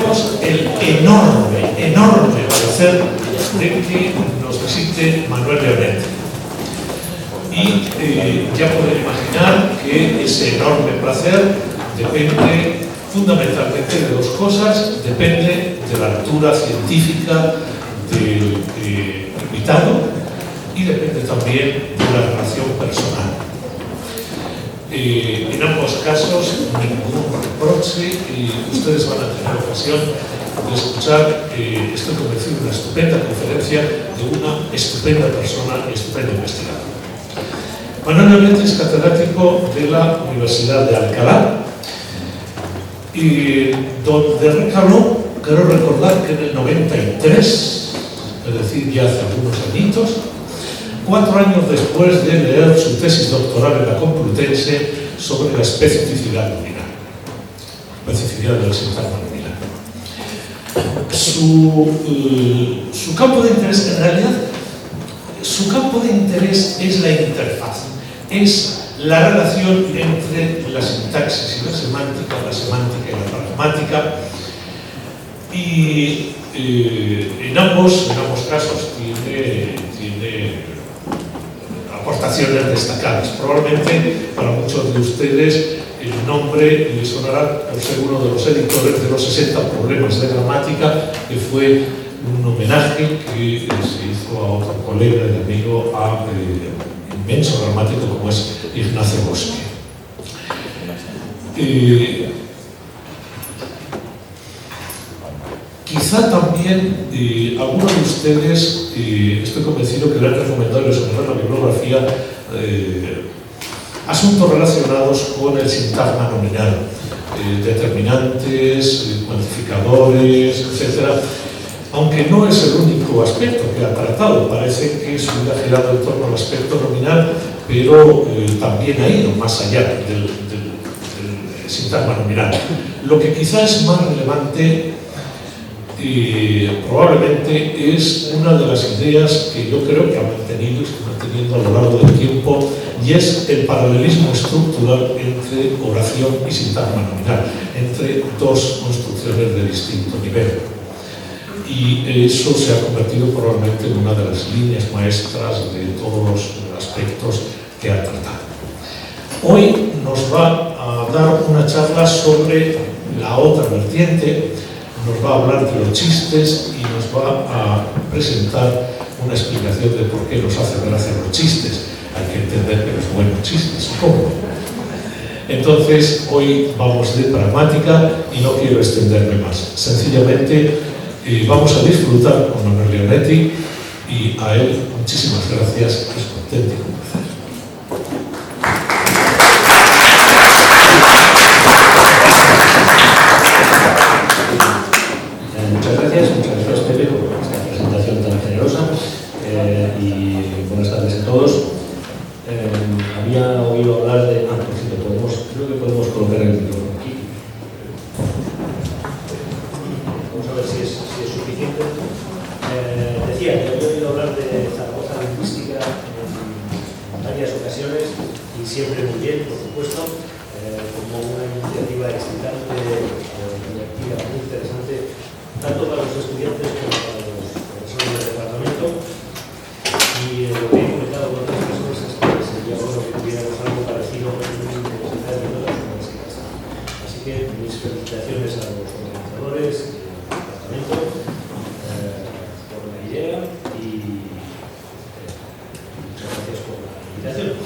tenemos el enorme placer de que nos visite Manuel Leonetti. Y ya pueden imaginar que ese enorme placer depende fundamentalmente de dos cosas. Depende de la altura científica del invitado y depende también de la relación personal. En ambos casos, ningún reproche, y ustedes van a tener ocasión de escuchar, estoy convencido, una estupenda conferencia de una estupenda persona y estupenda investigadora. Manuel Leonetti es catedrático de la Universidad de Alcalá, y donde recaló, quiero recordar que en el 93, es decir, ya hace algunos añitos, 4 años después de leer su tesis doctoral en la Complutense sobre la especificidad nominal, especificidad del sintagma nominal. Su campo de interés, en realidad, su campo de interés es la interfaz, es la relación entre la sintaxis y la semántica y la pragmática, y en ambos casos tiene aportaciones destacadas. Probablemente para muchos de ustedes el nombre les sonará por ser uno de los editores de los 60 problemas de gramática, que fue un homenaje que se hizo a otro colega y amigo, a inmenso gramático como es Ignacio Bosque. Quizá también algunos de ustedes, estoy convencido que le han recomendado sobre la bibliografía asuntos relacionados con el sintagma nominal, determinantes, cuantificadores, etc. Aunque no es el único aspecto que ha tratado, parece que su vida ha girado en torno al aspecto nominal, pero también ha ido más allá del sintagma nominal. Lo que quizá es más relevante probablemente es una de las ideas que yo creo que ha mantenido y está manteniendo a lo largo del tiempo, y es el paralelismo estructural entre oración y sintagma nominal, entre dos construcciones de distinto nivel. Y eso se ha convertido probablemente en una de las líneas maestras de todos los aspectos que ha tratado. Hoy nos va a dar una charla sobre la otra vertiente, nos va a hablar de los chistes y nos va a presentar una explicación de por qué nos hace gracia los chistes. Hay que entender que los buenos chistes, ¿cómo? Entonces, hoy vamos de pragmática y no quiero extenderme más. Sencillamente, vamos a disfrutar con Manuel Leonetti, y a él muchísimas gracias, es un auténtico placer. Muchas gracias Pepe por esta presentación tan generosa, y buenas tardes a todos. Había oído hablar de... por cierto, creo que podemos colocar el micrófono aquí. Vamos a ver si es suficiente. Decía que había oído hablar de Zaragoza lingüística en varias ocasiones, y siempre muy bien, por supuesto, como una iniciativa excitante, divertida, muy interesante, tanto para los estudiantes como para los profesores del departamento. Y lo que he comentado con otras personas es que sería bueno que tuviéramos algo parecido en una universidad y en otras universidades. Así que mis felicitaciones a los organizadores y al departamento por la idea, y muchas gracias por la invitación.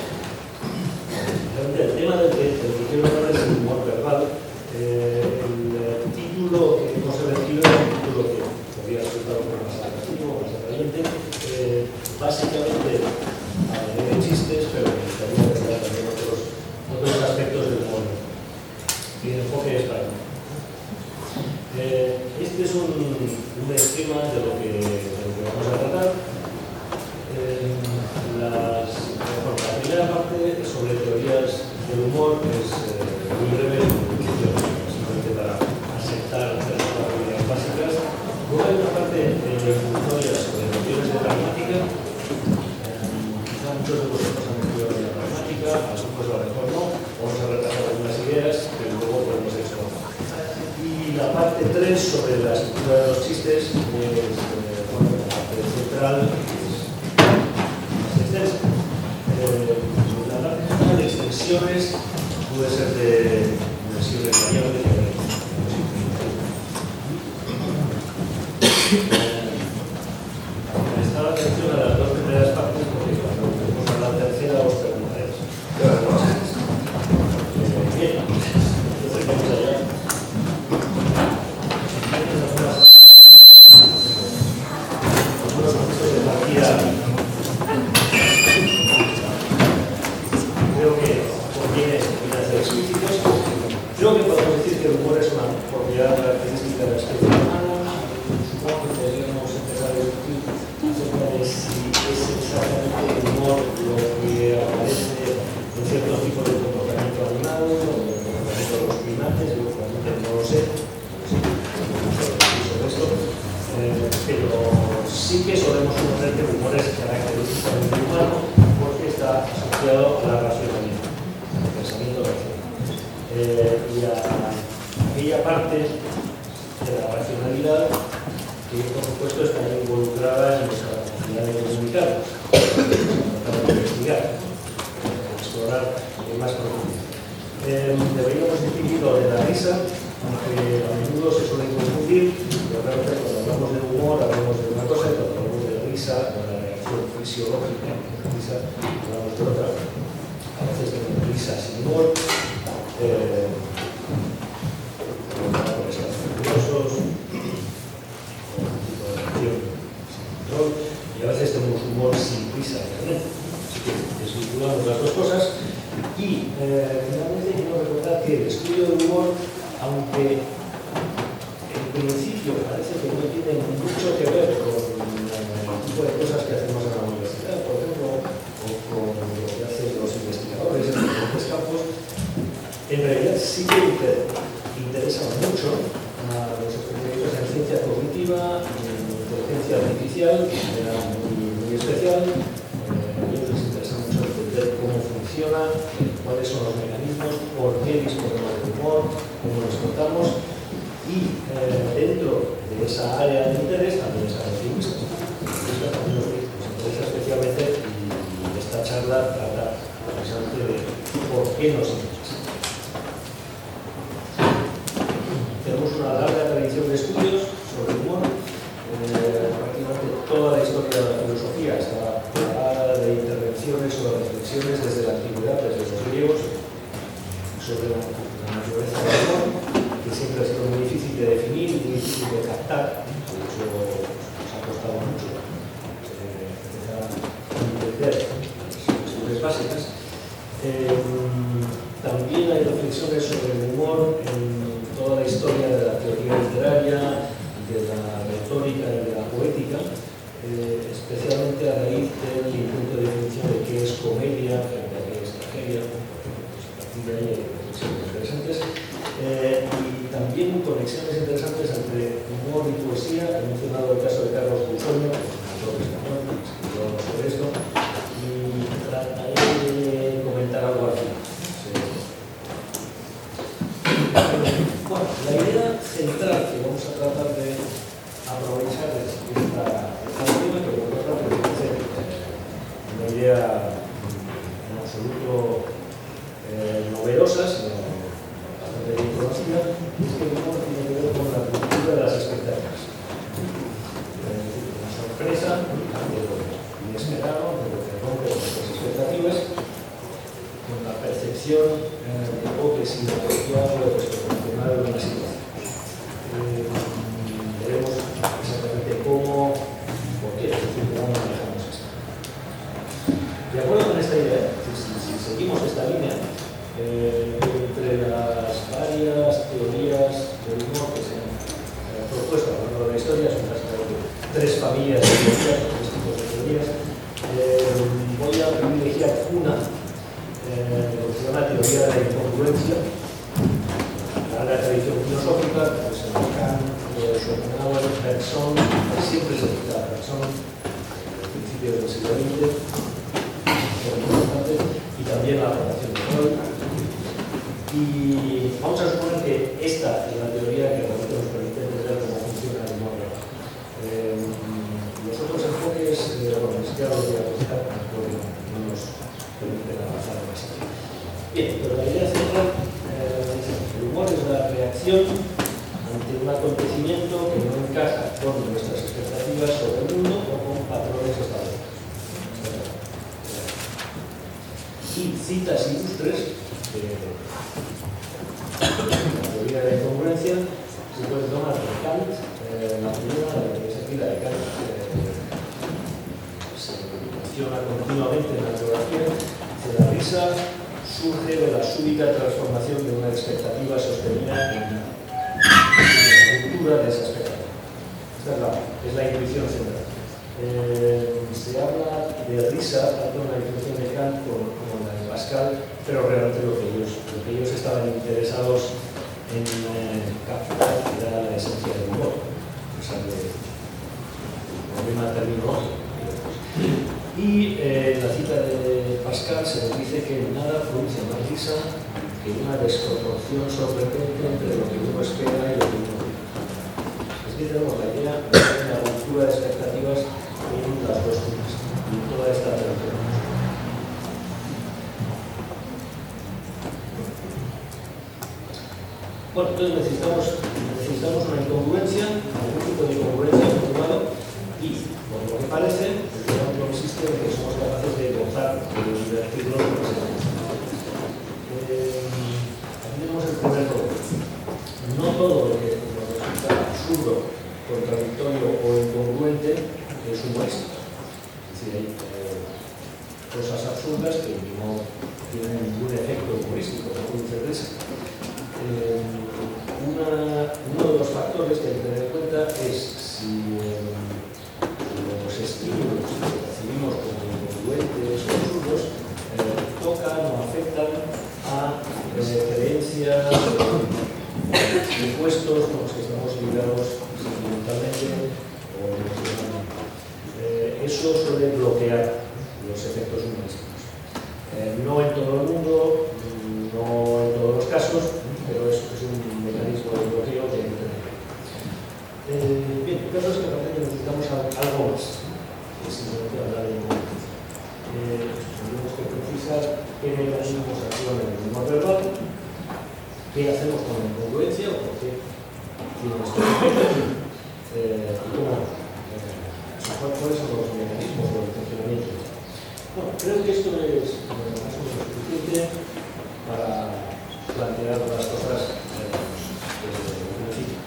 El tema del que quiero hablar es el humor verbal. El título que hemos elegido es un título que podría resultar un poco más atractivo, más atrayente. Básicamente de chistes, pero me gustaría tratar también otros aspectos del humor. Mi enfoque es para mí. Este es un esquema de lo que vamos a tratar. La primera parte sobre teorías del humor es muy breve, simplemente para asentar las teorías básicas. Luego hay una parte introductoria sobre nociones de pragmática. Quizá muchos de vosotros han estudiado la pragmática, algunos a lo mejor no. Vamos a repasar algunas ideas que luego podemos exponer. Y la parte parte 3 sobre la estructura de los chistes, bueno, la parte central es más extensa. La parte central de extensiones puede ser de dimensiones variables. Prestad atención a las dos primeras partes porque cuando vamos a la tercera os preguntaréis. Bien, entonces vamos allá. Algunos conceptos de partida. Creo que conviene ser explícitos. Creo que podemos decir que el humor es una propiedad característica de la especie humana. Supongo que podríamos empezar a discutir acerca de si es exactamente el humor lo que aparece en cierto tipo de comportamiento animal o en el comportamiento de los primates. Yo realmente no lo sé. Sobre esto. Pero sí que solemos suponer que el humor es característicamente humano porque está asociado a la racionalidad, al pensamiento racional. Y a aquella parte de la racionalidad que, por supuesto, está involucrada en nuestra capacidad de comunicarnos, tratar de investigar, explorar más profundidad. Deberíamos distinguirlo de la risa, aunque a menudo se suele confundir, pero realmente cuando hablamos de humor hablamos de una cosa y cuando hablamos de risa, de la reacción fisiológica de la risa, hablamos de otra. A veces tenemos risa sin humor, por estados nerviosos, con un tipo de reacción sin control, y a veces tenemos humor sin risa realmente. Así que desvinculamos las dos cosas. Y finalmente quiero recordar que el estudio del humor, aunque en principio parece que no tiene mucho que ver con el tipo de cosas que hacemos en la universidad, por ejemplo, o con lo que hacen los investigadores en diferentes campos, en realidad sí que interesa mucho a los especialistas en ciencia cognitiva, en inteligencia artificial, que era muy especial. A ellos les interesa mucho entender cómo funciona, cuáles son los mecanismos, por qué disponemos del humor, cómo nos contamos, y dentro de esa área de interés también están los lingüistas. Los también nos interesa especialmente y esta charla trata precisamente de por qué nos interesa. Tenemos una larga tradición de estudios sobre el humor. Prácticamente toda la historia de la filosofía está plagada de intervenciones o de reflexiones desde la antigüedad, desde los griegos, sobre la naturaleza del humor, que siempre ha sido muy difícil de definir y muy difícil de captar. De hecho, nos ha costado mucho empezar a entender las cuestiones básicas. También hay reflexiones sobre el humor en toda la historia de la teoría literaria, de la retórica y de la poética, especialmente a raíz del intento de definición de qué es comedia frente a qué es tragedia. A partir de ahí hay reflexiones interesantes. Y también conexiones interesantes entre humor y poesía. He mencionado el caso de Carlos Bussoño, autor español, que escribió sobre esto, y trataré de comentar algo al final. Bueno, la idea central que vamos a tratar de aprovechar es esta última, que por otra parte me parece una idea en absoluto novedosa, sino bastante bien conocida, y es que el humor tiene que ver con la cultura de las expectativas. Una sorpresa de lo inesperado, de lo que rompe nuestras expectativas, con la percepción de algo que es inapropiado o desproporcionado en una situación. Veremos exactamente cómo, por qué, es decir, cómo manejamos esto. De acuerdo con esta idea, si seguimos esta línea, entre las varias teorías del humor que se han propuesto a lo largo de la historia, son básicamente tres familias de teorías, tres tipos de teorías, voy a privilegiar una, lo que se llama teoría de la incongruencia. La larga tradición filosófica, pues en Kant, Schopenhauer, Bergson, siempre se cita a Bergson, al principio del siglo XX, y también la formación de Freud. Y vamos a suponer que esta es la teoría que realmente nos permite conocimiento que no encaja con nuestras expectativas sobre el mundo o con patrones establecidos. Y citas ilustres de la teoría de la incongruencia se puede tomar de Kant. La primera, la que es aquí, la de Kant, se menciona continuamente en la biografía, que la risa surge de la súbita transformación de una expectativa sostenida en la ruptura de esa expectativa. Esta es la intuición central. Se habla de risa tanto en la intuición de Kant como en la de Pascal, pero realmente lo que ellos estaban interesados en capturar era la esencia del humor, o sea, el problema terminológico. Y en la cita de Pascal se nos dice que nada produce más risa que una desproporción sorprendente entre lo que uno espera y lo que uno vive. Es que tenemos la idea de una ruptura de expectativas en las dos cosas y en toda esta relación. Bueno, entonces necesitamos una incongruencia, algún tipo de incongruencia formado y, por lo que parece, el tema no consiste en que somos capaces de gozar, de divertirnos con ese tema. Aquí tenemos el primer problema. No todo lo que nos resulta absurdo, contradictorio o incongruente es humorístico. Es decir, hay cosas absurdas que no tienen ningún efecto humorístico, no producen risa. Uno de los factores que hay que tener en cuenta es si los estímulos que recibimos como incongruentes o absurdos tocan o afectan a creencias, impuestos con los que estamos ligados sentimentalmente o emocionalmente. Eso suele bloquear los efectos humorísticos. No en todo el mundo, no en todos los casos, pero es un mecanismo de bloqueo que hay que tener. Bien, el caso es que realmente necesitamos algo más que simplemente hablar de incongruencia. Tenemos que precisar qué mecanismos actúan en el humor verbal, qué hacemos con la incongruencia o por qué tiene este efecto y cuáles son los mecanismos del funcionamiento. Bueno, creo que esto es más o menos suficiente para plantear las cosas desde el principio.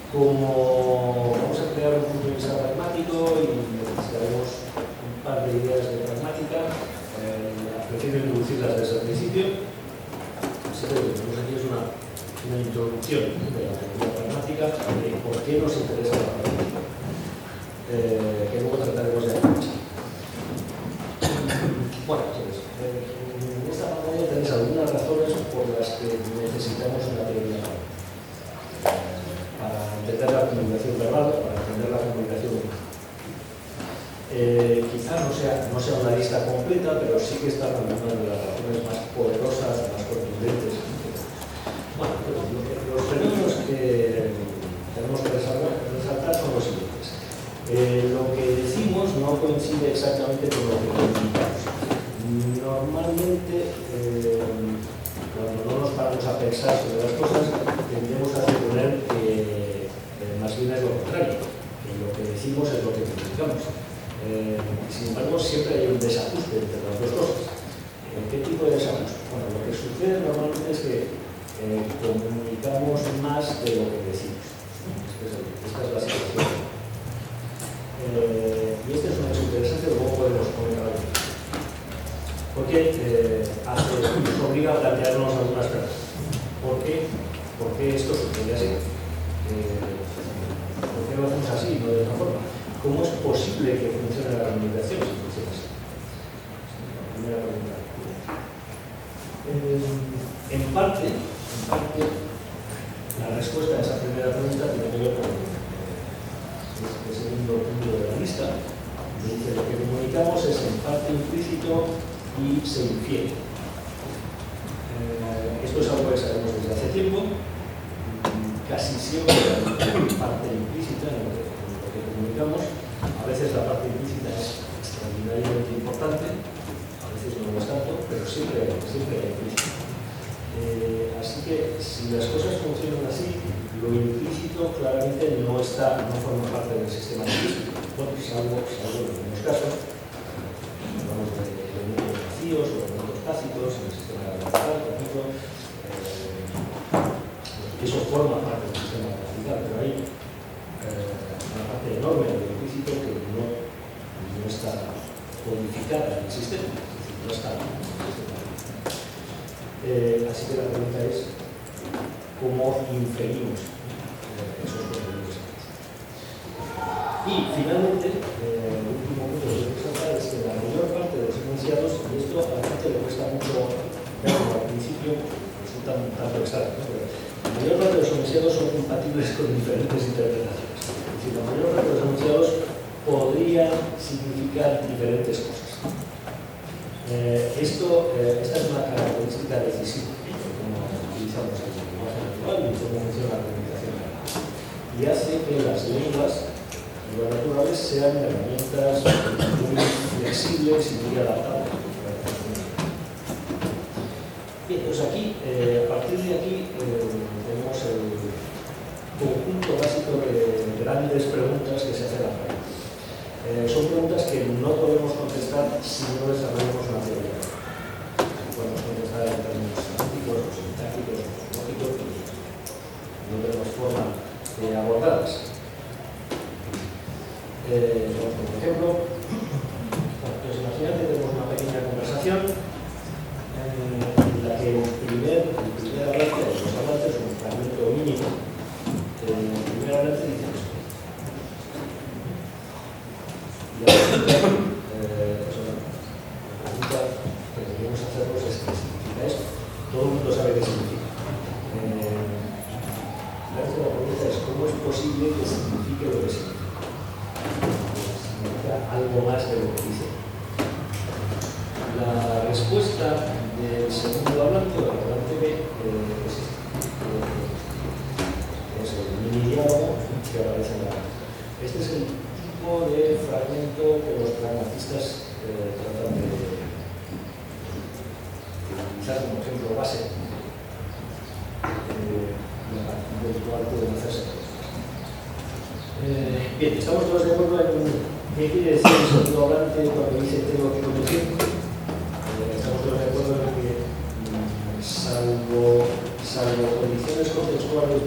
Como vamos a crear un punto de vista pragmático y necesitaremos un par de ideas de pragmática, prefiero introducirlas desde el principio. Así que lo que tenemos aquí es una introducción de la teoría pragmática de por qué nos interesa la pragmática, que luego trataremos de aprovechar. Bueno, entonces, en esta pantalla tenéis algunas razones por las que necesitamos una teoría para entender la comunicación verbal, para entender la comunicación humana. Quizá no sea una lista completa, pero sí que están algunas de las razones más poderosas, más contundentes. Bueno, los fenómenos que tenemos que resaltar son los siguientes. Lo que decimos no coincide exactamente con lo que comunicamos. Normalmente, cuando no nos paramos a pensar sobre las cosas, tendemos a suponer que más bien es lo contrario, que lo que decimos es lo que comunicamos. Sin embargo, siempre hay un desajuste entre las dos cosas. ¿Qué tipo de desajuste? Bueno, lo que sucede normalmente es que comunicamos más de lo que decimos. Esta es la situación. Y este es un hecho interesante, luego podemos comentar algo. Porque nos obliga a plantearnos algunas preguntas. ¿Por qué esto sucede así? ¿Por qué lo hacemos así y no de otra forma? ¿Cómo es posible que funcione la comunicación si funciona así? La primera pregunta. En parte, la respuesta a esa primera pregunta tiene que ver con el segundo punto de la lista. Dice lo que comunicamos es en parte implícito y se infiere. Esto es algo que sabemos desde hace tiempo. Casi siempre hay parte implícita en lo que comunicamos. A veces la parte implícita es extraordinariamente importante, a veces no lo es tanto, pero siempre hay implícito. Así que si las cosas funcionan así, lo implícito claramente no forma parte del sistema lingüístico. Bueno, salvo en algunos casos, hablamos de elementos vacíos o elementos tácitos en el sistema gramatical, por ejemplo, eso forma parte del sistema gramatical, pero hay una parte enorme del implícito que no está codificada en el sistema, es decir, no está en el sistema. Así que la pregunta es cómo inferimos esos contenidos. Y finalmente, el último punto que quiero resaltar es que la mayor parte de los enunciados, y esto a la gente le cuesta mucho verlo al principio, resulta un tanto extraño, ¿no? Pero la mayor parte de los enunciados son compatibles con diferentes interpretaciones. Es decir, la mayor parte de los enunciados podrían significar diferentes cosas. Esta es una característica decisiva de cómo utilizamos el lenguaje natural y cómo funciona la comunicación verbal. Y hace que las lenguas naturales sean herramientas muy flexibles y muy adaptables. Bien, pues aquí, a partir de aquí, tenemos el conjunto básico de grandes preguntas que se hacen a la práctica. Son preguntas que no podemos contestar si no desarrollamos una teoría. Podemos contestar en términos semánticos, o sintácticos, o lógicos, no tenemos forma de abordarlas. Por ejemplo, pues imaginad que tenemos una pequeña conversación en la que el primer hablante de los hablantes, un fragmento mínimo, el primer hablante dice esto. Y la pregunta que deberíamos hacernos es ¿qué significa esto? Todo el mundo sabe qué significa. La pregunta es ¿cómo es posible que signifique lo que significa? Significa algo más de lo que dice. La respuesta del segundo hablante, o del hablante B, es el mini diálogo que aparece en la gráfica. Este es el tipo de fragmento que los pragmatistas tratan de utilizar como ejemplo base del cual pueden hacerse cosas. Bien, estamos todos de acuerdo en qué quiere decir el segundo hablante cuando dice tengo que conducir. Estamos todos de acuerdo en que salvo condiciones contextuales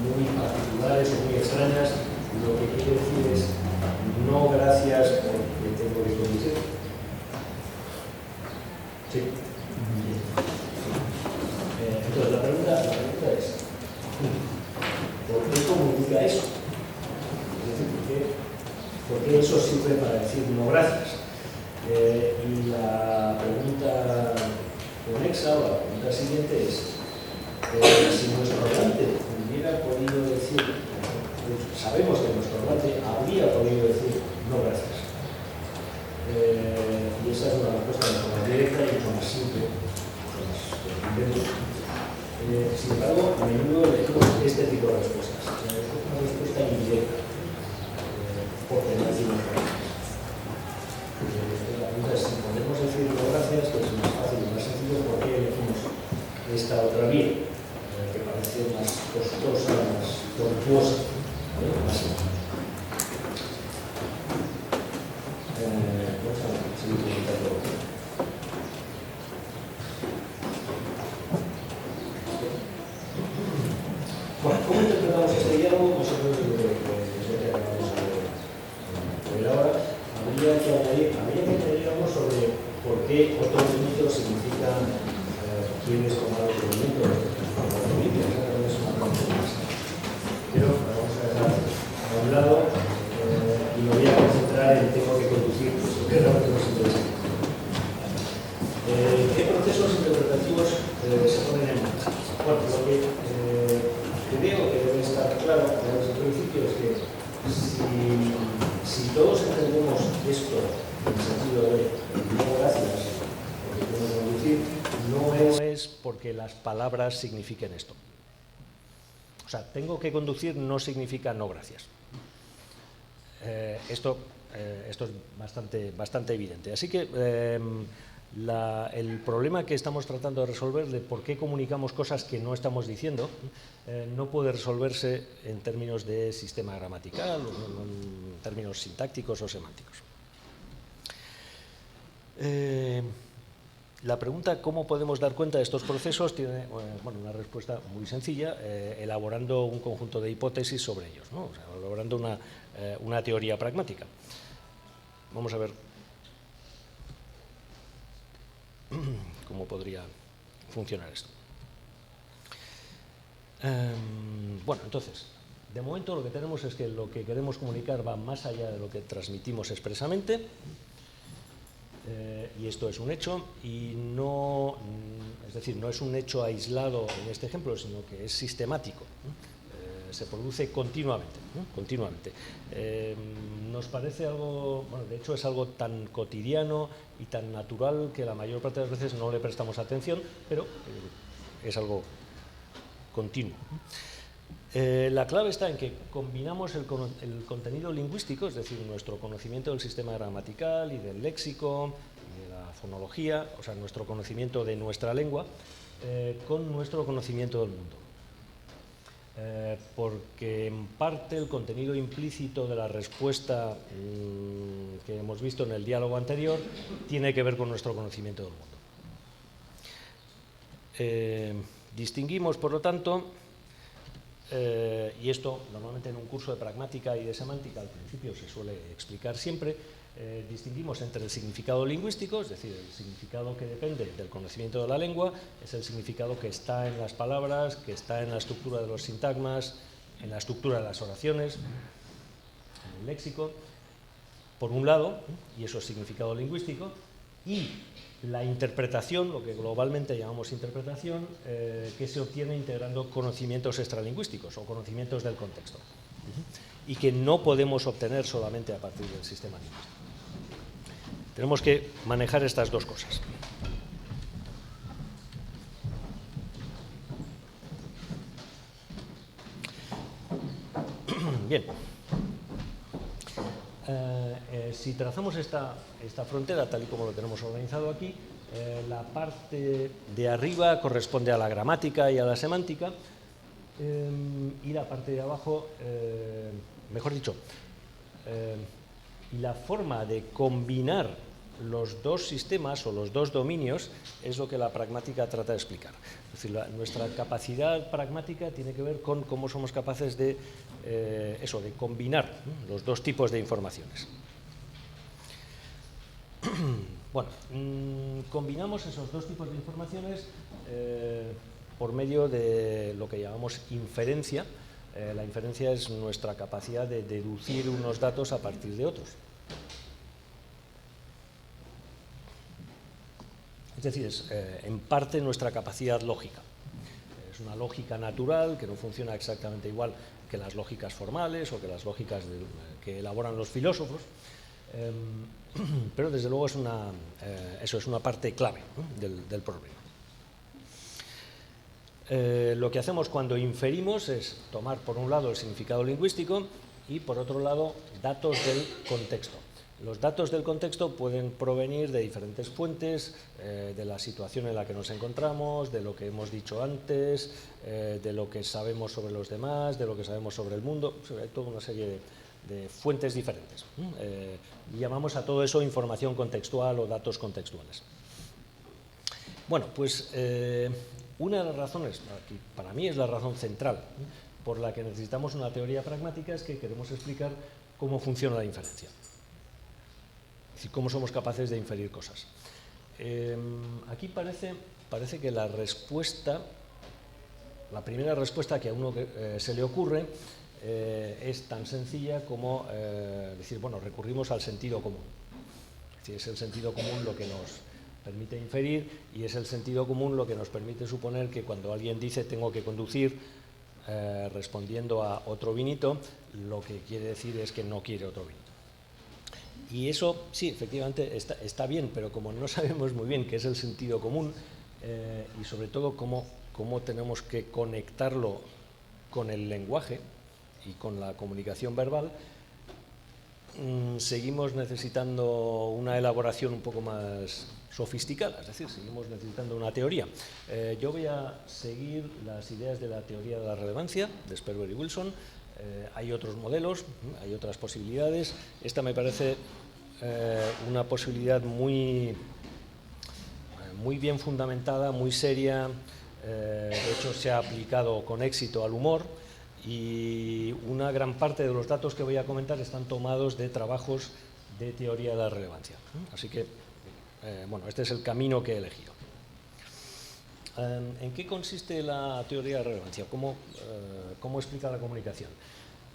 muy particulares o muy extrañas, lo que quiere decir es no gracias porque tengo que conducir. Sí. Entonces la pregunta es ¿por qué comunica eso? Es decir, ¿por qué eso sirve para decir no gracias? Y la pregunta conexa o la pregunta siguiente es si nuestro hablante hubiera podido decir, sabemos que nuestro hablante habría podido decir no gracias. Y esa es una respuesta mucho más directa y mucho más simple, mucho más contundente. Sin embargo, a menudo elegimos este tipo de respuestas. Es una respuesta indirecta, porque no decimos gracias. La pregunta es si podemos decir no gracias, que es más fácil y más sencillo, ¿por qué elegimos esta otra vía? Que parece más costosa, más tortuosa, más simple. Vamos a seguir comentando. Bueno, ¿cómo interpretamos este diálogo? Nosotros lo que acabamos de ver ahora, habría que añadir algo sobre por qué otros límites significan quiénes tomar el movimiento de los límites. Esa también es una pregunta más. Pero vamos a dejar a un lado y me voy a concentrar en tengo que conducir, pues, que es lo que nos interesa. ¿Qué procesos interpretativos se ponen en marcha? Bueno, lo que creo que debe estar claro desde el principio es que si todos entendemos esto en el sentido de no gracias porque tengo que conducir, no es porque las palabras signifiquen esto. O sea, tengo que conducir no significa no gracias. Esto es bastante evidente. Así que el problema que estamos tratando de resolver de por qué comunicamos cosas que no estamos diciendo no puede resolverse en términos de sistema gramatical o en términos sintácticos o semánticos. La pregunta ¿cómo podemos dar cuenta de estos procesos? Tiene una respuesta muy sencilla, elaborando un conjunto de hipótesis sobre ellos, ¿no? O sea, elaborando una teoría pragmática. Vamos a ver cómo podría funcionar esto. Bueno, entonces, de momento lo que tenemos es que lo que queremos comunicar va más allá de lo que transmitimos expresamente, y esto es un hecho, y no, es decir, no es un hecho aislado en este ejemplo, sino que es sistemático. Se produce continuamente. Nos parece algo, bueno, de hecho es algo tan cotidiano y tan natural que la mayor parte de las veces no le prestamos atención, pero es algo continuo. La clave está en que combinamos el contenido lingüístico, es decir, nuestro conocimiento del sistema gramatical y del léxico y de la fonología, o sea, nuestro conocimiento de nuestra lengua, con nuestro conocimiento del mundo. Porque en parte el contenido implícito de la respuesta que hemos visto en el diálogo anterior tiene que ver con nuestro conocimiento del mundo. Distinguimos, por lo tanto, y esto normalmente en un curso de pragmática y de semántica al principio se suele explicar siempre, distinguimos entre el significado lingüístico, es decir, el significado que depende del conocimiento de la lengua, es el significado que está en las palabras, que está en la estructura de los sintagmas, en la estructura de las oraciones, en el léxico, por un lado, y eso es significado lingüístico, y la interpretación, lo que globalmente llamamos interpretación, que se obtiene integrando conocimientos extralingüísticos o conocimientos del contexto, y que no podemos obtener solamente a partir del sistema lingüístico. Tenemos que manejar estas dos cosas. Bien. Si trazamos esta frontera tal y como lo tenemos organizado aquí, la parte de arriba corresponde a la gramática y a la semántica, y la parte de abajo, mejor dicho, y la forma de combinar los dos sistemas o los dos dominios es lo que la pragmática trata de explicar. Es decir, nuestra capacidad pragmática tiene que ver con cómo somos capaces de de combinar los dos tipos de informaciones. Bueno, combinamos esos dos tipos de informaciones por medio de lo que llamamos inferencia. La inferencia es nuestra capacidad de deducir unos datos a partir de otros. Es decir, es en parte nuestra capacidad lógica. Es una lógica natural que no funciona exactamente igual que las lógicas formales o que las lógicas que elaboran los filósofos, pero desde luego es una parte clave, ¿no?, del problema. Lo que hacemos cuando inferimos es tomar por un lado el significado lingüístico y por otro lado datos del contexto. Los datos del contexto pueden provenir de diferentes fuentes, de la situación en la que nos encontramos, de lo que hemos dicho antes, de lo que sabemos sobre los demás, de lo que sabemos sobre el mundo, hay toda una serie de fuentes diferentes. Llamamos a todo eso información contextual o datos contextuales. Bueno, pues una de las razones, para mí es la razón central, por la que necesitamos una teoría pragmática, es que queremos explicar cómo funciona la inferencia. Es decir, cómo somos capaces de inferir cosas. Aquí parece que la primera respuesta que a uno se le ocurre es tan sencilla como decir, bueno, recurrimos al sentido común. Es decir, es el sentido común lo que nos permite inferir y es el sentido común lo que nos permite suponer que cuando alguien dice tengo que conducir respondiendo a otro vinito, lo que quiere decir es que no quiere otro vinito. Y eso, sí, efectivamente está bien, pero como no sabemos muy bien qué es el sentido común y sobre todo cómo tenemos que conectarlo con el lenguaje y con la comunicación verbal, seguimos necesitando una elaboración un poco más sofisticada, es decir, seguimos necesitando una teoría. Yo voy a seguir las ideas de la teoría de la relevancia de Sperber y Wilson. Hay otros modelos, hay otras posibilidades. Esta me parece una posibilidad muy bien fundamentada, muy seria. De hecho, se ha aplicado con éxito al humor y una gran parte de los datos que voy a comentar están tomados de trabajos de teoría de la relevancia. Así que, bueno, este es el camino que he elegido. ¿En qué consiste la teoría de la relevancia? ¿Cómo explica la comunicación?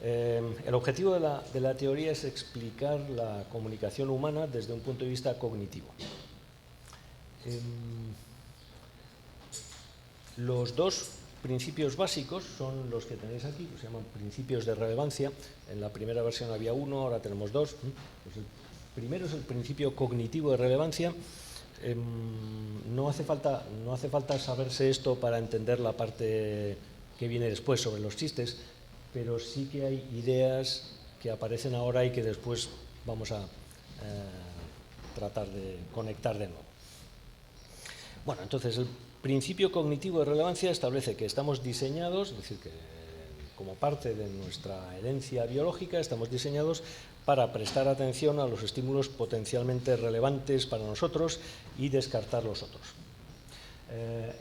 El objetivo de la teoría es explicar la comunicación humana desde un punto de vista cognitivo. Los dos principios básicos son los que tenéis aquí, que se llaman principios de relevancia. En la primera versión había uno, ahora tenemos dos. Pues el primero es el principio cognitivo de relevancia. No hace falta saberse esto para entender la parte que viene después sobre los chistes, pero sí que hay ideas que aparecen ahora y que después vamos a tratar de conectar de nuevo. Bueno, entonces el principio cognitivo de relevancia establece que estamos diseñados, es decir, que como parte de nuestra herencia biológica estamos diseñados para prestar atención a los estímulos potencialmente relevantes para nosotros y descartar los otros.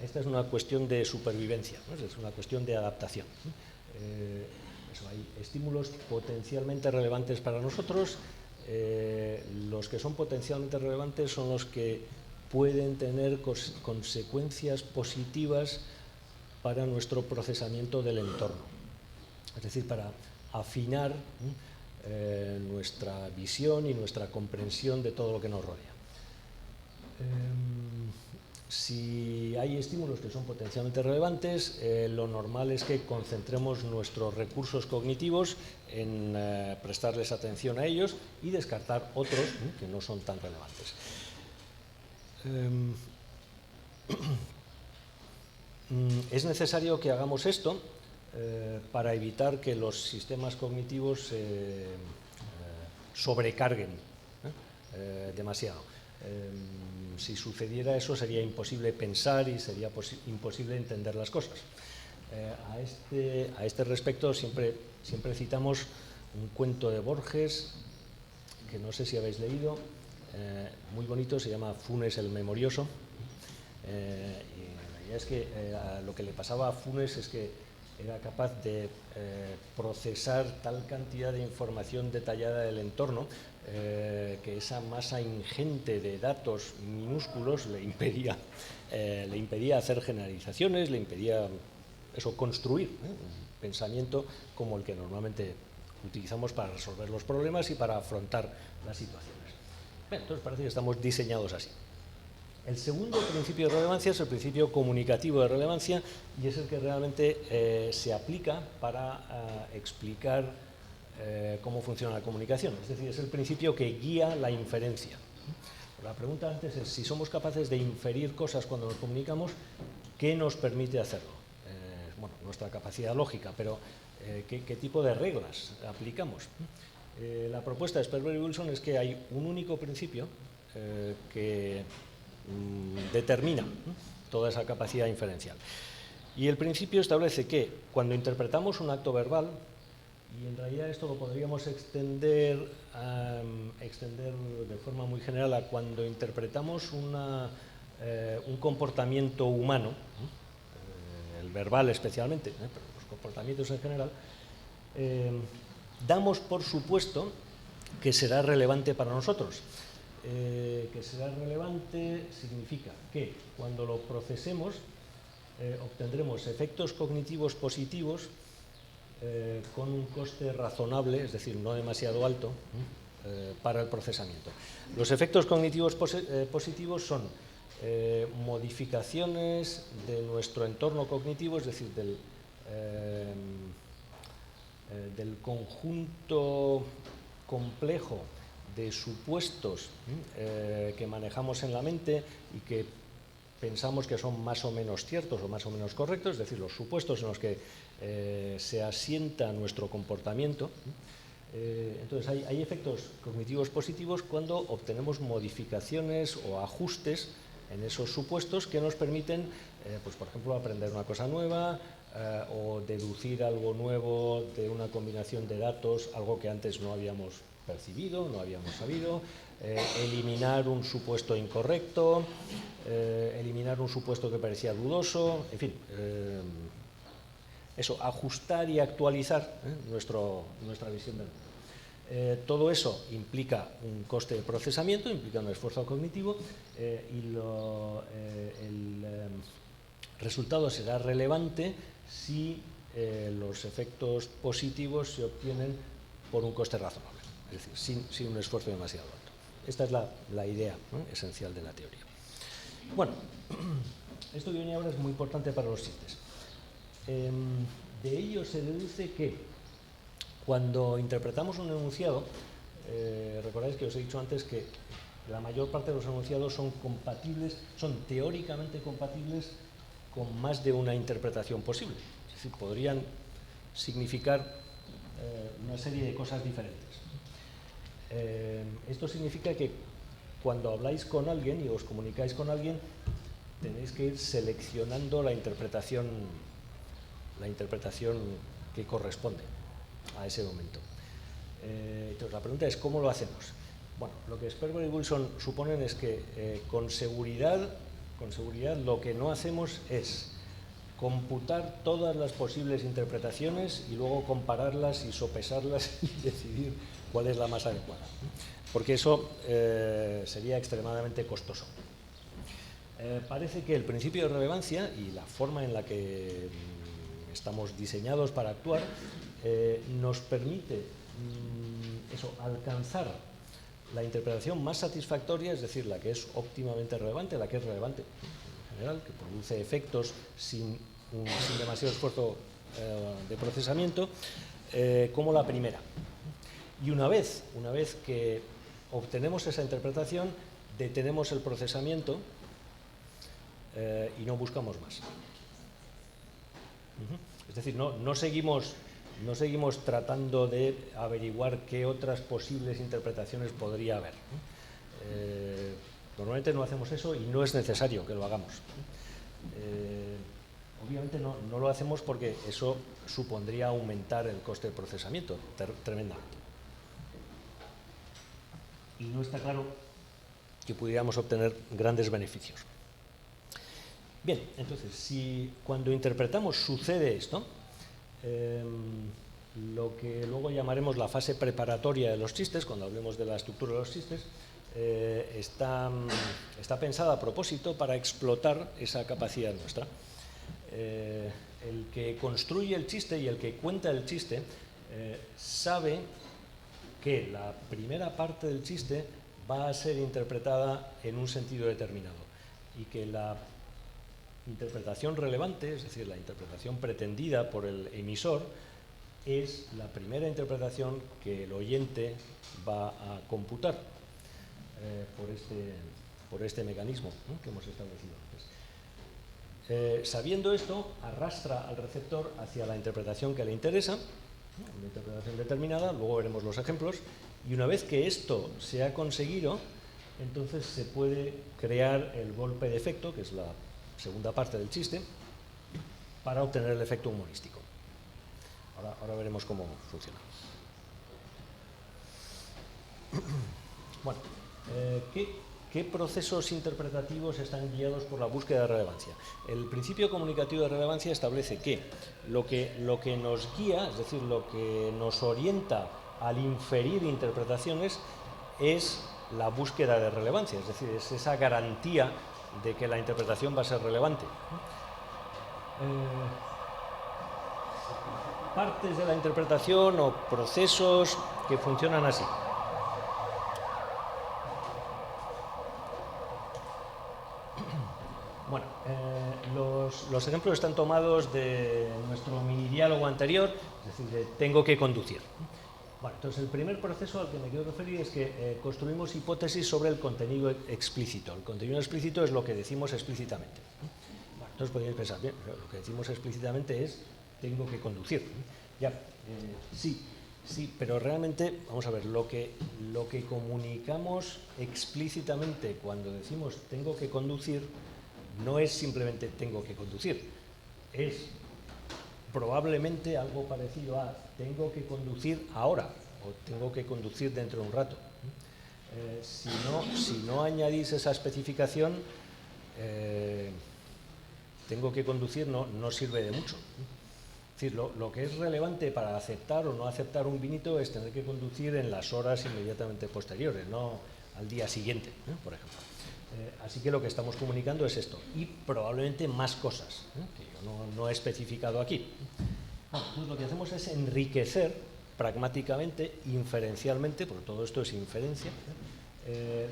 Esta es una cuestión de supervivencia, ¿no? Es una cuestión de adaptación. Hay estímulos potencialmente relevantes para nosotros. Los que son potencialmente relevantes son los que pueden tener consecuencias positivas para nuestro procesamiento del entorno. Es decir, para afinar nuestra visión y nuestra comprensión de todo lo que nos rodea. Si hay estímulos que son potencialmente relevantes, lo normal es que concentremos nuestros recursos cognitivos en prestarles atención a ellos y descartar otros que no son tan relevantes. Es necesario que hagamos esto para evitar que los sistemas cognitivos se sobrecarguen demasiado. Si sucediera eso, sería imposible pensar y sería imposible entender las cosas. A este respecto, siempre citamos un cuento de Borges, que no sé si habéis leído, muy bonito, se llama Funes el Memorioso. Y la realidad es que lo que le pasaba a Funes es que era capaz de procesar tal cantidad de información detallada del entorno que esa masa ingente de datos minúsculos le impedía hacer generalizaciones, le impedía construir un pensamiento como el que normalmente utilizamos para resolver los problemas y para afrontar las situaciones. Entonces parece que estamos diseñados así. El segundo principio de relevancia es el principio comunicativo de relevancia y es el que realmente se aplica para explicar cómo funciona la comunicación. Es decir, es el principio que guía la inferencia. La pregunta antes es si somos capaces de inferir cosas cuando nos comunicamos, ¿qué nos permite hacerlo? Bueno, nuestra capacidad lógica, pero ¿qué tipo de reglas aplicamos? La propuesta de Sperber y Wilson es que hay un único principio que determina toda esa capacidad inferencial. Y el principio establece que cuando interpretamos un acto verbal, y en realidad esto lo podríamos extender de forma muy general a cuando interpretamos un comportamiento humano, el verbal especialmente, pero los comportamientos en general, damos por supuesto que será relevante para nosotros. Que será relevante significa que cuando lo procesemos obtendremos efectos cognitivos positivos con un coste razonable, es decir, no demasiado alto, para el procesamiento. Los efectos cognitivos positivos son modificaciones de nuestro entorno cognitivo, es decir, del conjunto complejo de supuestos que manejamos en la mente y que pensamos que son más o menos ciertos o más o menos correctos, es decir, los supuestos en los que se asienta nuestro comportamiento, Entonces, hay efectos cognitivos positivos cuando obtenemos modificaciones o ajustes en esos supuestos que nos permiten, pues, por ejemplo, aprender una cosa nueva o deducir algo nuevo de una combinación de datos, algo que antes no habíamos percibido, no habíamos sabido, eliminar un supuesto incorrecto, eliminar un supuesto que parecía dudoso, en fin, eso, ajustar y actualizar nuestra visión del mundo. Todo eso implica un coste de procesamiento, implica un esfuerzo cognitivo y el resultado será relevante si los efectos positivos se obtienen por un coste razonable, es decir, sin un esfuerzo demasiado alto. Esta es la idea, ¿no?, esencial de la teoría. Bueno, esto que viene ahora es muy importante para los chistes. De ello se deduce que cuando interpretamos un enunciado, recordáis que os he dicho antes que la mayor parte de los enunciados son teóricamente compatibles con más de una interpretación posible. Es decir, podrían significar una serie de cosas diferentes. Esto significa que cuando habláis con alguien y os comunicáis con alguien, tenéis que ir seleccionando la interpretación que corresponde a ese momento. Entonces, la pregunta es, ¿cómo lo hacemos? Bueno, lo que Sperber y Wilson suponen es que con seguridad lo que no hacemos es computar todas las posibles interpretaciones y luego compararlas y sopesarlas y decidir cuál es la más adecuada, porque eso sería extremadamente costoso. Parece que el principio de relevancia y la forma en la que estamos diseñados para actuar nos permite alcanzar la interpretación más satisfactoria, es decir, la que es óptimamente relevante, la que es relevante en general, que produce efectos sin demasiado esfuerzo de procesamiento, como la primera. Y una vez que obtenemos esa interpretación, detenemos el procesamiento y no buscamos más. Es decir, no seguimos tratando de averiguar qué otras posibles interpretaciones podría haber. Normalmente no hacemos eso y no es necesario que lo hagamos. Obviamente no lo hacemos porque eso supondría aumentar el coste de procesamiento tremendamente. Y no está claro que pudiéramos obtener grandes beneficios. Bien, entonces, si cuando interpretamos sucede esto, lo que luego llamaremos la fase preparatoria de los chistes, cuando hablemos de la estructura de los chistes, está pensada a propósito para explotar esa capacidad nuestra. El que construye el chiste y el que cuenta el chiste sabe que la primera parte del chiste va a ser interpretada en un sentido determinado y que la interpretación relevante, es decir, la interpretación pretendida por el emisor, es la primera interpretación que el oyente va a computar por este mecanismo, ¿no?, que hemos establecido antes. Sabiendo esto, arrastra al receptor hacia la interpretación que le interesa, una interpretación determinada, luego veremos los ejemplos, y una vez que esto se ha conseguido, entonces se puede crear el golpe de efecto, que es la segunda parte del chiste, para obtener el efecto humorístico. Ahora veremos cómo funciona. Bueno, ¿qué procesos interpretativos están guiados por la búsqueda de relevancia? El principio comunicativo de relevancia establece que lo que nos guía, es decir, lo que nos orienta al inferir interpretaciones, es la búsqueda de relevancia, es decir, es esa garantía de que la interpretación va a ser relevante. Partes de la interpretación o procesos que funcionan así. Bueno, los ejemplos están tomados de nuestro mini diálogo anterior, es decir, de tengo que conducir. Bueno, entonces el primer proceso al que me quiero referir es que construimos hipótesis sobre el contenido explícito. El contenido explícito es lo que decimos explícitamente. Bueno, entonces podríais pensar, bien, lo que decimos explícitamente es tengo que conducir. Ya, sí, Sí, pero realmente, vamos a ver, lo que comunicamos explícitamente cuando decimos tengo que conducir no es simplemente tengo que conducir, es probablemente algo parecido a tengo que conducir ahora o tengo que conducir dentro de un rato. Si no añadís esa especificación, tengo que conducir no sirve de mucho. Es decir, lo que es relevante para aceptar o no aceptar un vinito es tener que conducir en las horas inmediatamente posteriores, no al día siguiente, por ejemplo. Así que lo que estamos comunicando es esto, y probablemente más cosas, que yo no he especificado aquí. Entonces lo que hacemos es enriquecer pragmáticamente, inferencialmente, porque todo esto es inferencia,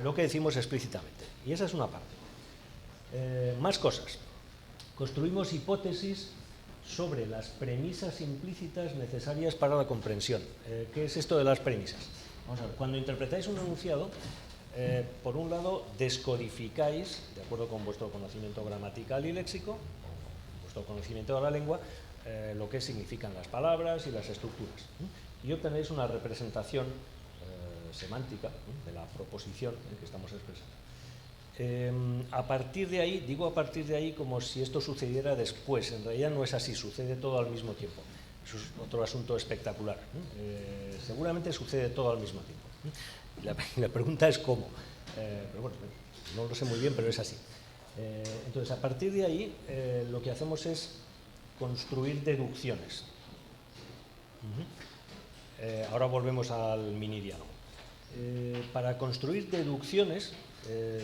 lo que decimos explícitamente. Y esa es una parte. Más cosas. Construimos hipótesis sobre las premisas implícitas necesarias para la comprensión. ¿Qué es esto de las premisas? Vamos a ver, cuando interpretáis un enunciado, por un lado, descodificáis, de acuerdo con vuestro conocimiento gramatical y léxico, o vuestro conocimiento de la lengua, lo que significan las palabras y las estructuras. Y obtenéis una representación semántica de la proposición que estamos expresando. A partir de ahí, digo a partir de ahí como si esto sucediera después, en realidad no es así, sucede todo al mismo tiempo. Eso es otro asunto espectacular. Seguramente sucede todo al mismo tiempo. La pregunta es cómo. Pero bueno, no lo sé muy bien, pero es así. Entonces, a partir de ahí, lo que hacemos es construir deducciones. Ahora volvemos al mini diálogo. Para construir deducciones,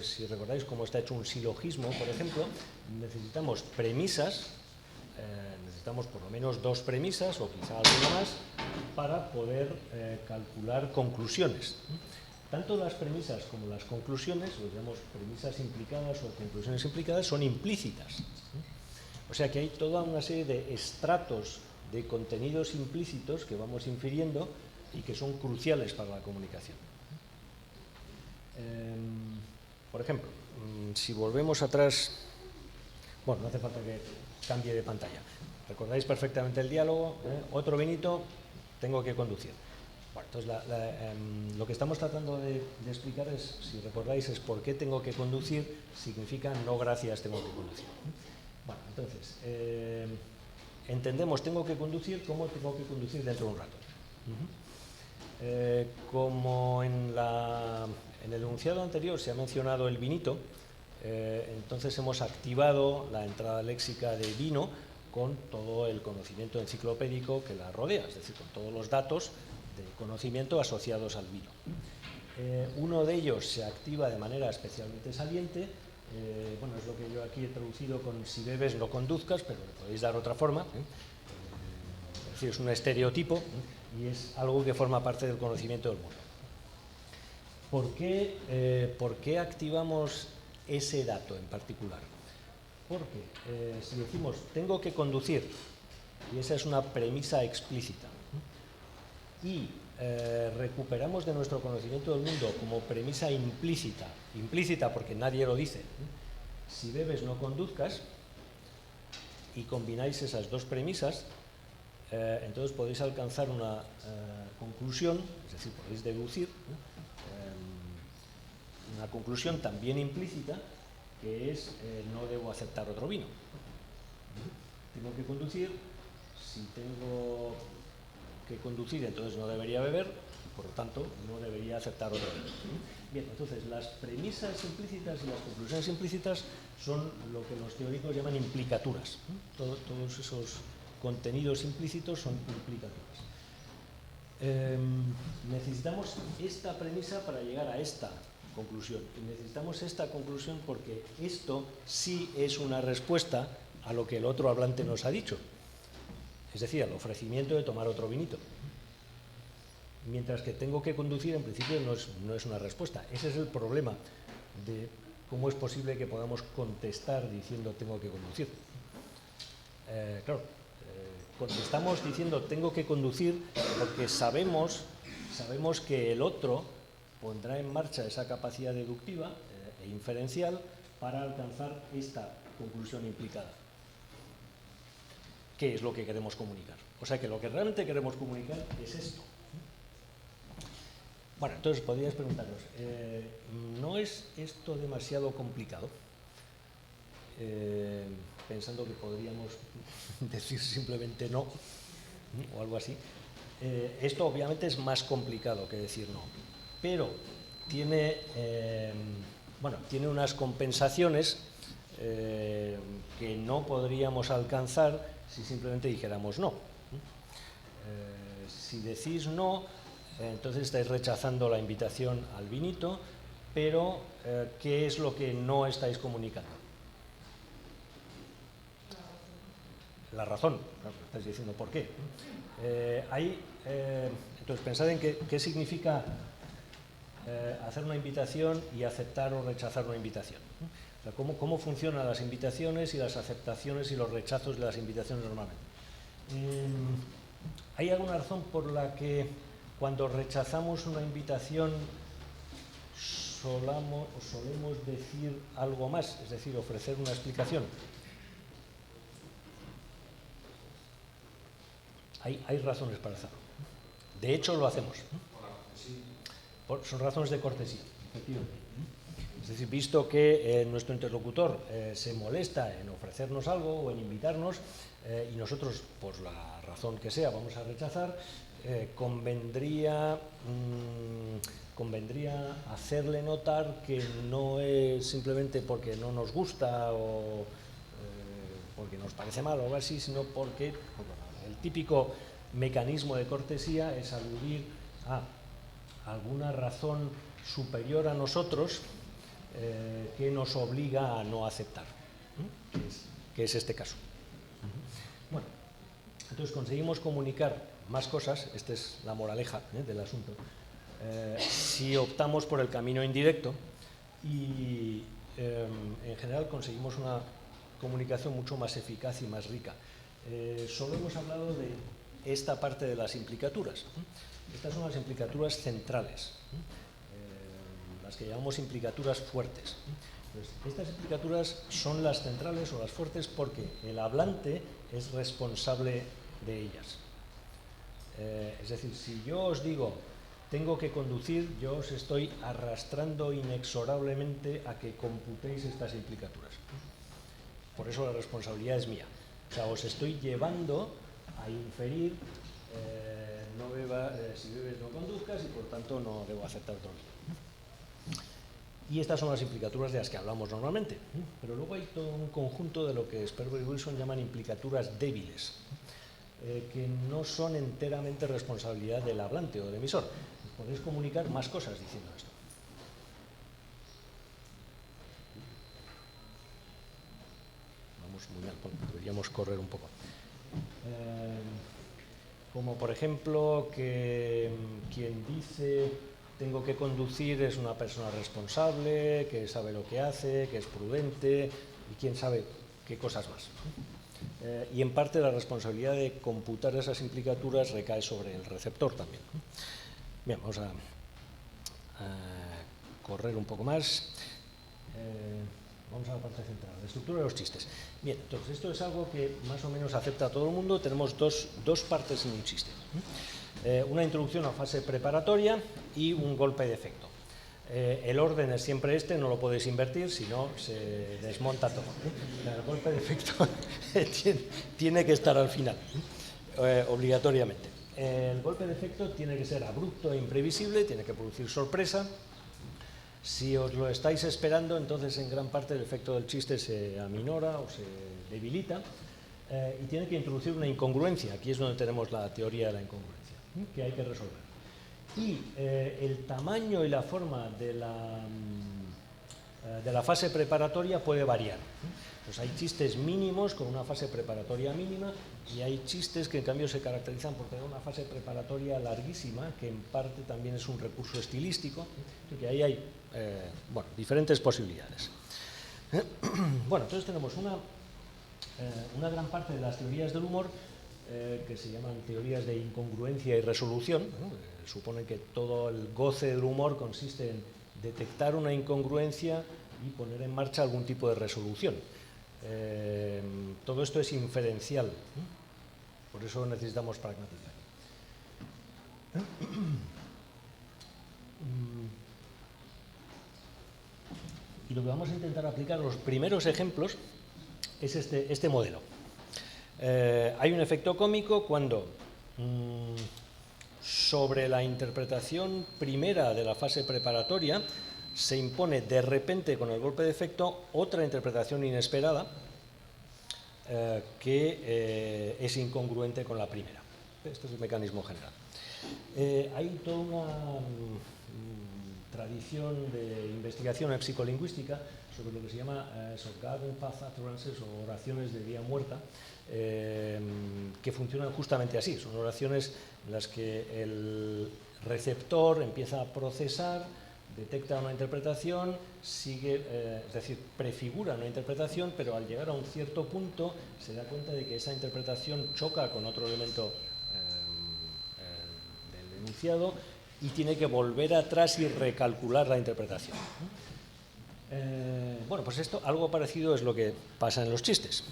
si recordáis cómo está hecho un silogismo, por ejemplo, necesitamos premisas, necesitamos por lo menos 2 premisas o quizá alguna más para poder calcular conclusiones. Tanto las premisas como las conclusiones, lo llamamos premisas implicadas o conclusiones implicadas, son implícitas. O sea que hay toda una serie de estratos de contenidos implícitos que vamos infiriendo y que son cruciales para la comunicación. Por ejemplo, si volvemos atrás, bueno, no hace falta que cambie de pantalla. Recordáis perfectamente el diálogo, otro vinito, tengo que conducir. Bueno, entonces lo que estamos tratando de explicar es, si recordáis, es por qué tengo que conducir, significa no gracias, tengo que conducir. Bueno, entonces, entendemos tengo que conducir como tengo que conducir dentro de un rato. Como en el enunciado anterior se ha mencionado el vinito, entonces hemos activado la entrada léxica de vino con todo el conocimiento enciclopédico que la rodea, es decir, con todos los datos de conocimiento asociados al vino. Uno de ellos se activa de manera especialmente saliente, bueno, es lo que yo aquí he traducido con si bebes no conduzcas, pero le podéis dar otra forma, es decir, es un estereotipo y es algo que forma parte del conocimiento del mundo. ¿Por qué activamos ese dato en particular? Porque si decimos tengo que conducir, y esa es una premisa explícita, y recuperamos de nuestro conocimiento del mundo como premisa implícita porque nadie lo dice, si bebes no conduzcas, y combináis esas 2 premisas, entonces podéis alcanzar una conclusión, es decir, podéis deducir una conclusión también implícita, que es no debo aceptar otro vino. Tengo que conducir, si tengo que conducir entonces no debería beber, por lo tanto no debería aceptar otro vino. Bien, entonces las premisas implícitas y las conclusiones implícitas son lo que los teóricos llaman implicaturas. Todos esos contenidos implícitos son implicaturas. Necesitamos esta premisa para llegar a esta conclusión. Y necesitamos esta conclusión porque esto sí es una respuesta a lo que el otro hablante nos ha dicho. Es decir, al ofrecimiento de tomar otro vinito. Mientras que tengo que conducir, en principio, no es una respuesta. Ese es el problema de cómo es posible que podamos contestar diciendo tengo que conducir. Claro, contestamos diciendo tengo que conducir porque sabemos que el otro pondrá en marcha esa capacidad deductiva e inferencial para alcanzar esta conclusión implicada. ¿Qué es lo que queremos comunicar? O sea que lo que realmente queremos comunicar es esto. Bueno, entonces podríais preguntaros, ¿no es esto demasiado complicado? Pensando que podríamos decir simplemente no, o algo así. Esto obviamente es más complicado que decir no, pero tiene, tiene unas compensaciones que no podríamos alcanzar si simplemente dijéramos no. Si decís no, entonces estáis rechazando la invitación al vinito, pero ¿qué es lo que no estáis comunicando? La razón. Estáis diciendo por qué. Entonces pensad en qué significa hacer una invitación y aceptar o rechazar una invitación. O sea, cómo funcionan las invitaciones y las aceptaciones y los rechazos de las invitaciones normalmente. ¿Hay alguna razón por la que cuando rechazamos una invitación solemos decir algo más, es decir, ofrecer una explicación? Hay razones para hacerlo. De hecho, lo hacemos. Son razones de cortesía, efectivamente. Es decir, visto que nuestro interlocutor se molesta en ofrecernos algo o en invitarnos y nosotros, por la razón que sea, vamos a rechazar, convendría hacerle notar que no es simplemente porque no nos gusta o porque nos parece mal o algo así, sino porque el típico mecanismo de cortesía es aludir a alguna razón superior a nosotros que nos obliga a no aceptar, que es este caso. Bueno, entonces conseguimos comunicar más cosas, esta es la moraleja del asunto, si optamos por el camino indirecto y en general conseguimos una comunicación mucho más eficaz y más rica. Solo hemos hablado de esta parte de las implicaturas. Estas son las implicaturas centrales, las que llamamos implicaturas fuertes. Entonces, estas implicaturas son las centrales o las fuertes porque el hablante es responsable de ellas. Es decir, si yo os digo tengo que conducir, yo os estoy arrastrando inexorablemente a que computéis estas implicaturas. Por eso la responsabilidad es mía. O sea, os estoy llevando a inferir si bebes no conduzcas y por tanto no debo aceptar otro vino. Y estas son las implicaturas de las que hablamos normalmente. Pero luego hay todo un conjunto de lo que Sperber y Wilson llaman implicaturas débiles, que no son enteramente responsabilidad del hablante o del emisor. Podéis comunicar más cosas diciendo esto. Vamos muy mal, deberíamos correr un poco. Como por ejemplo que quien dice tengo que conducir es una persona responsable, que sabe lo que hace, que es prudente y quién sabe qué cosas más. Y en parte la responsabilidad de computar esas implicaturas recae sobre el receptor también. Bien, vamos a correr un poco más. Vamos a la parte central, la estructura de los chistes. Bien, entonces esto es algo que más o menos acepta a todo el mundo. Tenemos dos partes en un chiste. Una introducción a fase preparatoria y un golpe de efecto. El orden es siempre este, no lo podéis invertir, si no se desmonta todo. El golpe de efecto tiene que estar al final, obligatoriamente. El golpe de efecto tiene que ser abrupto e imprevisible, tiene que producir sorpresa. Si os lo estáis esperando, entonces en gran parte el efecto del chiste se aminora o se debilita y tiene que introducir una incongruencia. Aquí es donde tenemos la teoría de la incongruencia, que hay que resolver. Y el tamaño y la forma de la fase preparatoria puede variar. Pues hay chistes mínimos con una fase preparatoria mínima y hay chistes que en cambio se caracterizan por tener una fase preparatoria larguísima, que en parte también es un recurso estilístico, que ahí hay diferentes posibilidades. Bueno, entonces tenemos una gran parte de las teorías del humor que se llaman teorías de incongruencia y resolución, ¿no? Suponen que todo el goce del humor consiste en detectar una incongruencia y poner en marcha algún tipo de resolución. Todo esto es inferencial, por eso necesitamos pragmática. lo que vamos a intentar aplicar, los primeros ejemplos, es este modelo. Hay un efecto cómico cuando sobre la interpretación primera de la fase preparatoria se impone de repente con el golpe de efecto otra interpretación inesperada que es incongruente con la primera. Este es el mecanismo general. Hay toda una tradición de investigación en psicolingüística sobre lo que se llama Garden Path Utterances o oraciones de vía muerta, que funcionan justamente así. Son oraciones en las que el receptor empieza a procesar, detecta una interpretación, sigue, es decir, prefigura una interpretación, pero al llegar a un cierto punto se da cuenta de que esa interpretación choca con otro elemento del enunciado y tiene que volver atrás y recalcular la interpretación. Bueno, pues esto, algo parecido es lo que pasa en los chistes.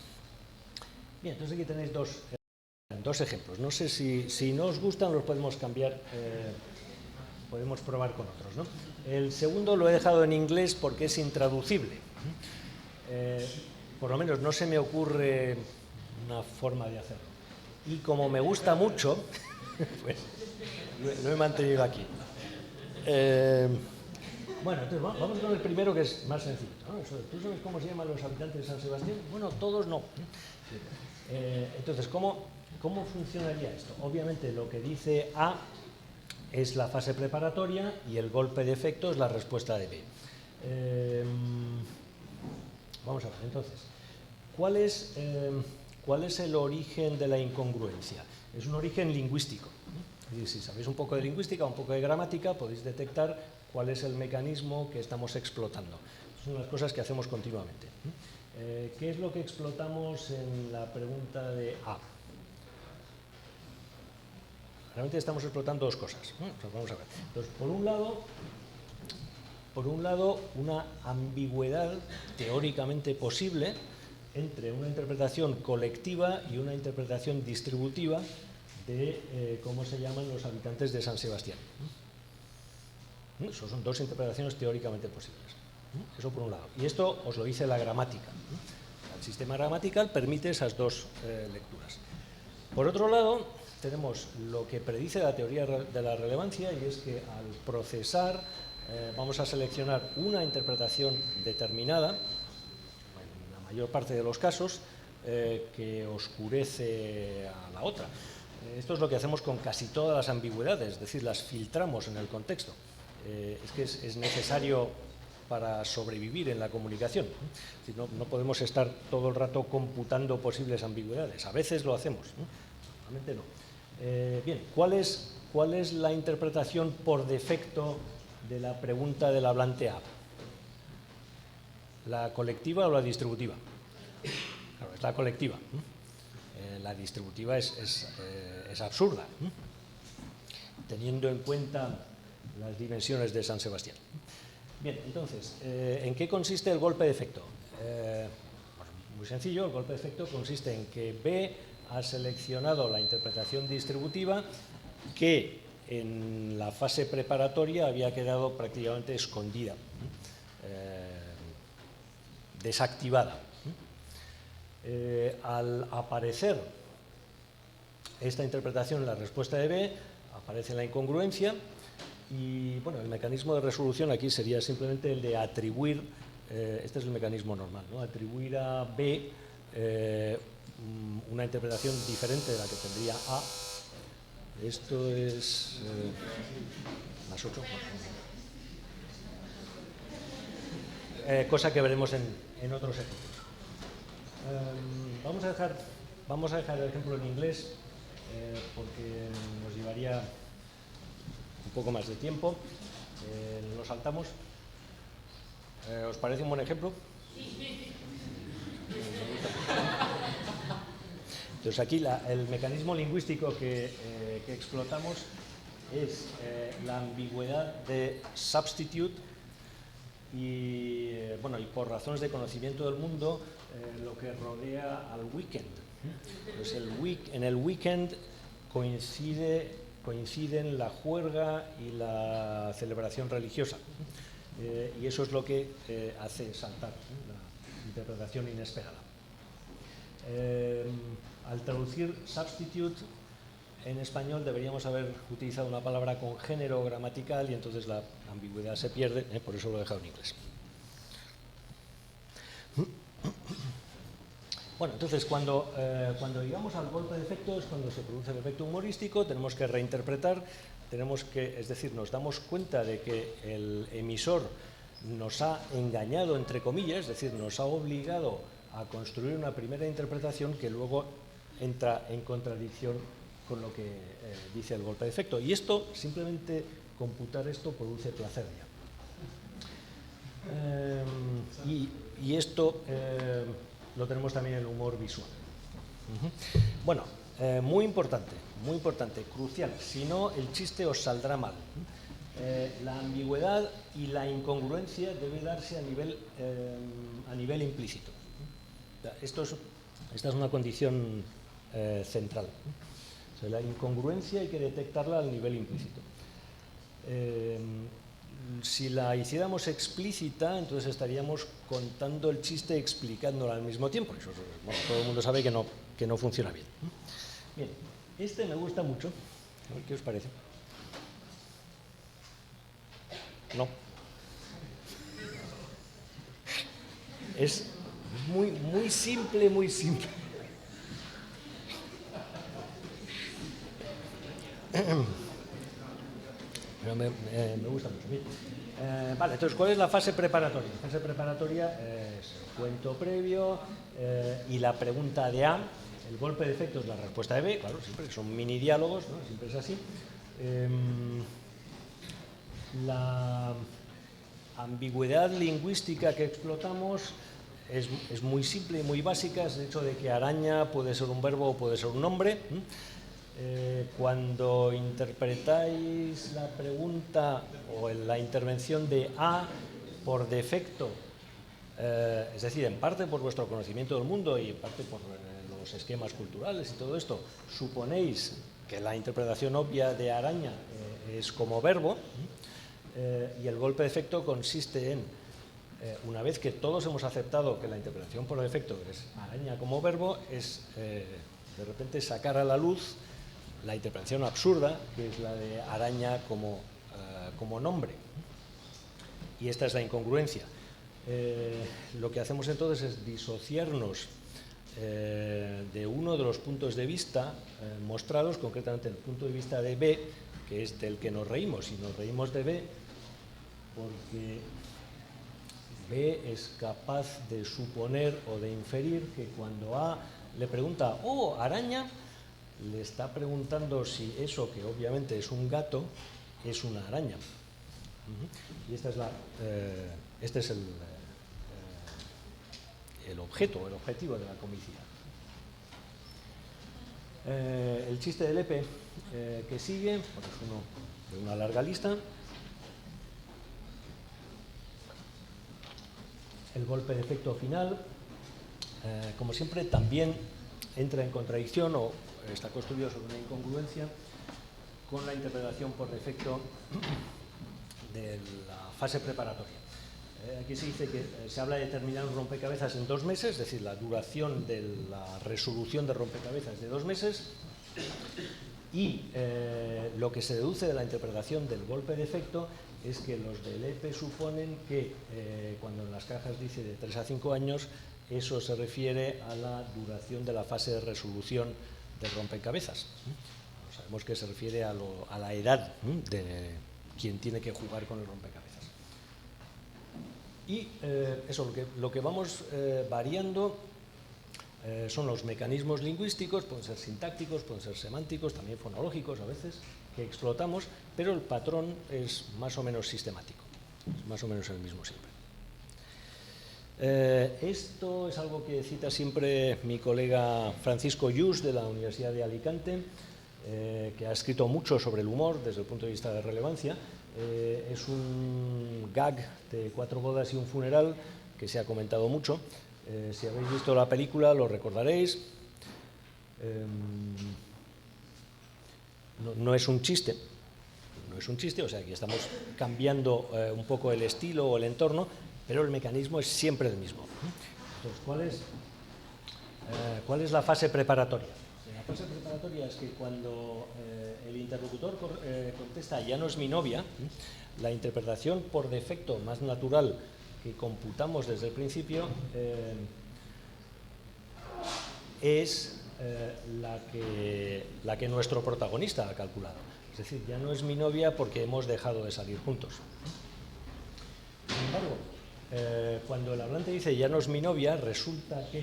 Bien, entonces aquí tenéis dos ejemplos. No sé si no os gustan, los podemos cambiar, podemos probar con otros, ¿no? El segundo lo he dejado en inglés porque es intraducible. Por lo menos no se me ocurre una forma de hacerlo. Y como me gusta mucho, pues lo he mantenido aquí. Bueno, entonces vamos con el primero, que es más sencillo, ¿no? ¿Tú sabes cómo se llaman los habitantes de San Sebastián? Bueno, todos no. Entonces, ¿cómo funcionaría esto? Obviamente lo que dice A es la fase preparatoria y el golpe de efecto es la respuesta de B. Vamos a ver, entonces, ¿cuál es el origen de la incongruencia? Es un origen lingüístico. Y si sabéis un poco de lingüística, un poco de gramática, podéis detectar cuál es el mecanismo que estamos explotando. Son las cosas que hacemos continuamente. ¿Qué es lo que explotamos en la pregunta de A? Realmente estamos explotando dos cosas. Pues vamos a ver. Entonces, por un lado, una ambigüedad teóricamente posible entre una interpretación colectiva y una interpretación distributiva de cómo se llaman los habitantes de San Sebastián. Eso son dos interpretaciones teóricamente posibles. Eso por un lado. Y esto os lo dice la gramática. El sistema gramatical permite esas dos lecturas. Por otro lado, tenemos lo que predice la teoría de la relevancia, y es que al procesar vamos a seleccionar una interpretación determinada, en la mayor parte de los casos, que oscurece a la otra. Esto es lo que hacemos con casi todas las ambigüedades, es decir, las filtramos en el contexto. Es que es necesario para sobrevivir en la comunicación. Es decir, no podemos estar todo el rato computando posibles ambigüedades. A veces lo hacemos, normalmente no. Bien, ¿cuál es la interpretación por defecto de la pregunta del hablante A? ¿La colectiva o la distributiva? Claro, es la colectiva. La distributiva es absurda, teniendo en cuenta las dimensiones de San Sebastián. Bien, entonces, ¿en qué consiste el golpe de efecto? Bueno, muy sencillo, el golpe de efecto consiste en que B ha seleccionado la interpretación distributiva que en la fase preparatoria había quedado prácticamente escondida, desactivada. Al aparecer esta interpretación en la respuesta de B, aparece la incongruencia y, bueno, el mecanismo de resolución aquí sería simplemente el de atribuir, este es el mecanismo normal, ¿no? Atribuir a B una interpretación diferente de la que tendría A. Esto es más 8. Cosa que veremos en otros ejemplos. Vamos a dejar el ejemplo en inglés porque nos llevaría un poco más de tiempo. Lo saltamos. ¿Os parece un buen ejemplo? Entonces aquí el mecanismo lingüístico que explotamos es la ambigüedad de substitute y, bueno, y por razones de conocimiento del mundo lo que rodea al weekend. Pues en el weekend coinciden la juerga y la celebración religiosa. y eso es lo que hace saltar la interpretación inesperada. Al traducir substitute en español deberíamos haber utilizado una palabra con género gramatical y entonces la ambigüedad se pierde, por eso lo he dejado en inglés. Bueno, entonces cuando llegamos al golpe de efecto es cuando se produce el efecto humorístico, tenemos que reinterpretar, es decir, nos damos cuenta de que el emisor nos ha engañado, entre comillas, es decir, nos ha obligado a construir una primera interpretación que luego entra en contradicción con lo que dice el golpe de efecto. Y esto, simplemente computar esto, produce placer ya. Y esto lo tenemos también en el humor visual. Bueno, muy importante, crucial, si no el chiste os saldrá mal. La ambigüedad y la incongruencia debe darse a nivel implícito. Esta es una condición central. O sea, la incongruencia hay que detectarla al nivel implícito. Si la hiciéramos explícita, entonces estaríamos contando el chiste explicándolo al mismo tiempo. Eso, bueno, todo el mundo sabe que no funciona bien. Bien, este me gusta mucho. A ver qué os parece. No. Es muy simple, muy simple. Pero me gusta mucho. Bien. Vale, entonces, ¿cuál es la fase preparatoria? La fase preparatoria es el cuento previo y la pregunta de A. El golpe de efecto es la respuesta de B, claro, siempre son mini diálogos, ¿no? Siempre es así. La ambigüedad lingüística que explotamos es muy simple y muy básica, es el hecho de que araña puede ser un verbo o puede ser un nombre. Cuando interpretáis la pregunta o la intervención de A por defecto, es decir, en parte por vuestro conocimiento del mundo y en parte por los esquemas culturales y todo esto, suponéis que la interpretación obvia de araña es como verbo, y el golpe de efecto consiste en, una vez que todos hemos aceptado que la interpretación por defecto es araña como verbo, es de repente sacar a la luz la interpretación absurda, que es la de araña como nombre. Y esta es la incongruencia. Lo que hacemos entonces es disociarnos de uno de los puntos de vista mostrados, concretamente el punto de vista de B, que es del que nos reímos. Y nos reímos de B porque B es capaz de suponer o de inferir que cuando A le pregunta, oh, araña, le está preguntando si eso, que obviamente es un gato, es una araña. Y este es el objeto, el objetivo de la comicidad. El chiste de Lepe que sigue, pues es uno de una larga lista. El golpe de efecto final, como siempre, también entra en contradicción o está construido sobre una incongruencia con la interpretación por defecto de la fase preparatoria. Aquí se dice que se habla de terminar un rompecabezas en 2 meses, es decir, la duración de la resolución de rompecabezas es de 2 meses, y lo que se deduce de la interpretación del golpe de efecto es que los del EPE suponen que cuando en las cajas dice de 3 a 5 años, eso se refiere a la duración de la fase de resolución del rompecabezas. Sabemos que se refiere a la edad de quien tiene que jugar con el rompecabezas. Y eso, lo que vamos variando son los mecanismos lingüísticos, pueden ser sintácticos, pueden ser semánticos, también fonológicos a veces, que explotamos, pero el patrón es más o menos sistemático, es más o menos el mismo siempre. Esto es algo que cita siempre mi colega Francisco Lluch de la Universidad de Alicante, que ha escrito mucho sobre el humor desde el punto de vista de relevancia. Es un gag de 4 bodas y un funeral que se ha comentado mucho. Si habéis visto la película lo recordaréis. No es un chiste, no es un chiste, o sea, aquí estamos cambiando un poco el estilo o el entorno, pero el mecanismo es siempre el mismo. Entonces, ¿cuál es la fase preparatoria? La fase preparatoria es que cuando el interlocutor contesta ya no es mi novia, la interpretación por defecto más natural que computamos desde el principio es la que nuestro protagonista ha calculado. Es decir, ya no es mi novia porque hemos dejado de salir juntos. Sin embargo, cuando el hablante dice ya no es mi novia, resulta que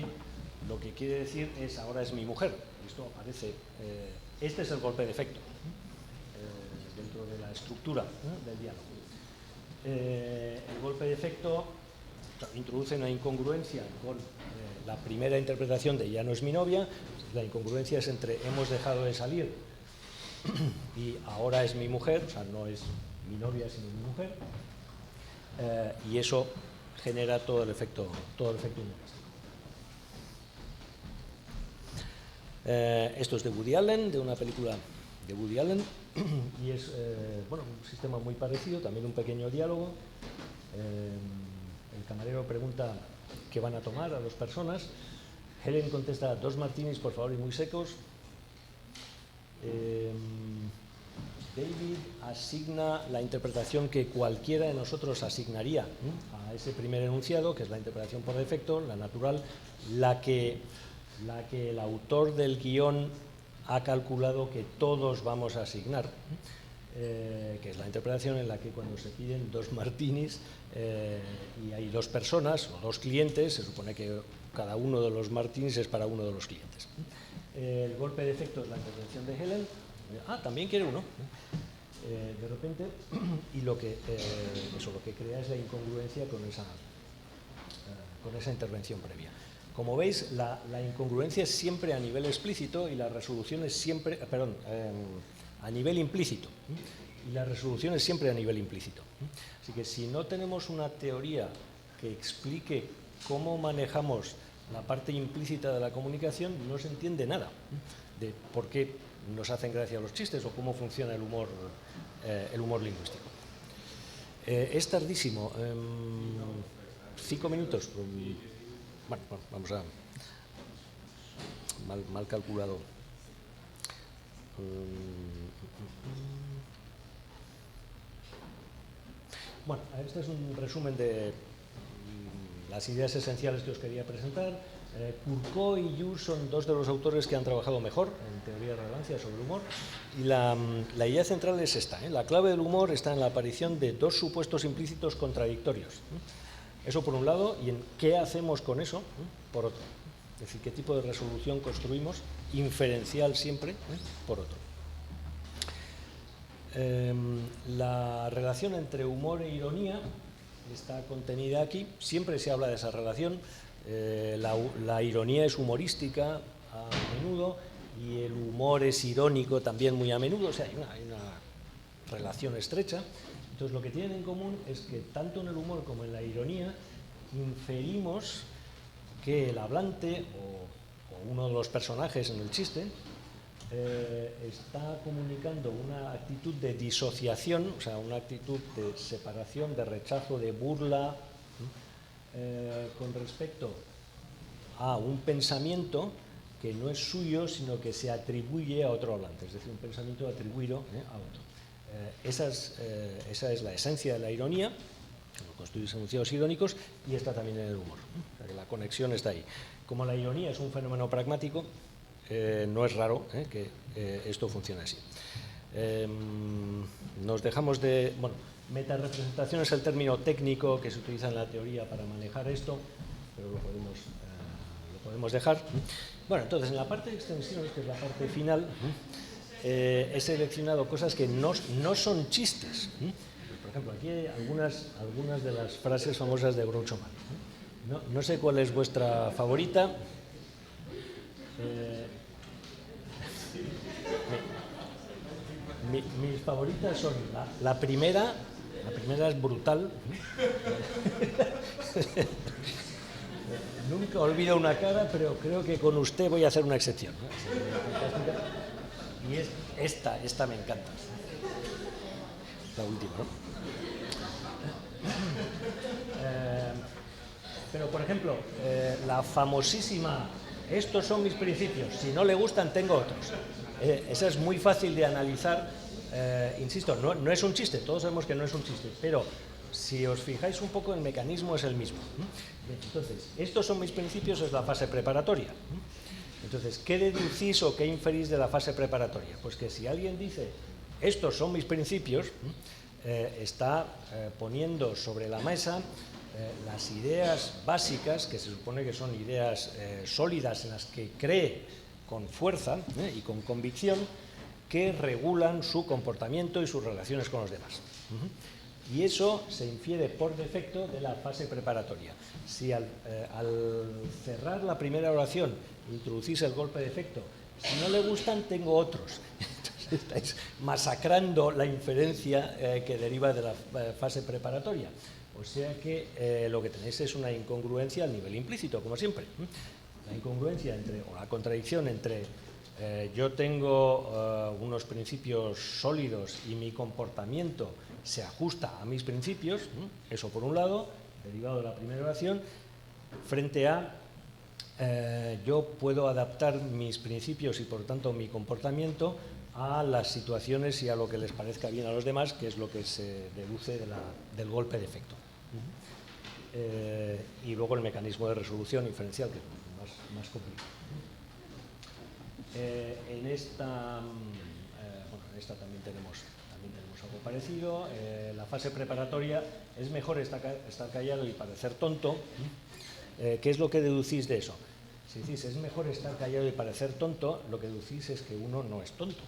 lo que quiere decir es ahora es mi mujer. Esto aparece, este es el golpe de efecto dentro de la estructura del diálogo. El golpe de efecto introduce una incongruencia con la primera interpretación de ya no es mi novia. La incongruencia es entre hemos dejado de salir y ahora es mi mujer, o sea, no es mi novia sino mi mujer, y eso genera todo el efecto humorístico. Esto es de Woody Allen, de una película de Woody Allen, y es un sistema muy parecido, también un pequeño diálogo. El camarero pregunta qué van a tomar a 2 personas. Helen contesta 2 martinis, por favor, y muy secos. David asigna la interpretación que cualquiera de nosotros asignaría a ese primer enunciado, que es la interpretación por defecto, la natural, la que el autor del guión ha calculado que todos vamos a asignar, que es la interpretación en la que cuando se piden 2 martinis y hay 2 personas o 2 clientes, se supone que cada uno de los martinis es para uno de los clientes. El golpe de efecto es la intervención de Helen. También quiere uno. De repente, y lo que crea es la incongruencia con esa intervención previa. Como veis, la incongruencia es siempre a nivel explícito y la resolución es siempre, a nivel implícito. Y la resolución es siempre a nivel implícito. Así que si no tenemos una teoría que explique cómo manejamos la parte implícita de la comunicación, no se entiende nada de por qué nos hacen gracia los chistes o cómo funciona el humor lingüístico. Es tardísimo. 5 minutos. Bueno, vamos a... Mal calculado. Bueno, este es un resumen de las ideas esenciales que os quería presentar. Courcott y Yu son 2 de los autores que han trabajado mejor en teoría de relevancia sobre el humor. Y la idea central es esta. La clave del humor está en la aparición de 2 supuestos implícitos contradictorios. Eso por un lado, y en qué hacemos con eso por otro. Es decir, qué tipo de resolución construimos, inferencial siempre, por otro. La relación entre humor e ironía está contenida aquí. Siempre se habla de esa relación. La ironía es humorística a menudo y el humor es irónico también muy a menudo. O sea, hay una relación estrecha. Entonces, lo que tienen en común es que tanto en el humor como en la ironía inferimos que el hablante o uno de los personajes en el chiste está comunicando una actitud de disociación, o sea, una actitud de separación, de rechazo, de burla con respecto a un pensamiento que no es suyo, sino que se atribuye a otro hablante, es decir, un pensamiento atribuido a otro. Esa es la esencia de la ironía, construir enunciados irónicos, y está también en el humor. O sea, que la conexión está ahí. Como la ironía es un fenómeno pragmático, no es raro que esto funcione así. Nos dejamos de... Bueno, metarepresentación es el término técnico que se utiliza en la teoría para manejar esto, pero lo podemos dejar. Bueno, entonces en la parte de extensiones, que es la parte final, he seleccionado cosas que no son chistes. Por ejemplo, aquí hay algunas de las frases famosas de Groucho Marx. No sé cuál es vuestra favorita. Mis favoritas son la primera es brutal. Nunca olvido una cara, pero creo que con usted voy a hacer una excepción. Y esta me encanta. la última, ¿no? Pero, por ejemplo, la famosísima, estos son mis principios, si no le gustan, tengo otros. Esa es muy fácil de analizar, insisto, no es un chiste, todos sabemos que no es un chiste, pero si os fijáis un poco, el mecanismo es el mismo. Entonces, estos son mis principios, es la fase preparatoria. Entonces, ¿qué deducís o qué inferís de la fase preparatoria? Pues que si alguien dice, estos son mis principios, está poniendo sobre la mesa las ideas básicas, que se supone que son ideas sólidas en las que cree con fuerza y con convicción, que regulan su comportamiento y sus relaciones con los demás. Y eso se infiere por defecto de la fase preparatoria. Si al cerrar la primera oración introducís el golpe de efecto, si no le gustan, tengo otros. Entonces estáis masacrando la inferencia que deriva de la fase preparatoria. O sea que lo que tenéis es una incongruencia al nivel implícito, como siempre. La incongruencia o la contradicción entre yo tengo unos principios sólidos y mi comportamiento se ajusta a mis principios, eso por un lado, derivado de la primera oración, frente a yo puedo adaptar mis principios y por tanto mi comportamiento a las situaciones y a lo que les parezca bien a los demás, que es lo que se deduce del golpe de efecto. Y luego el mecanismo de resolución inferencial, que es más complicado. En esta también tenemos algo parecido. La fase preparatoria, es mejor estar callado y parecer tonto. ¿Qué es lo que deducís de eso? Si decís es mejor estar callado y parecer tonto, lo que deducís es que uno no es tonto.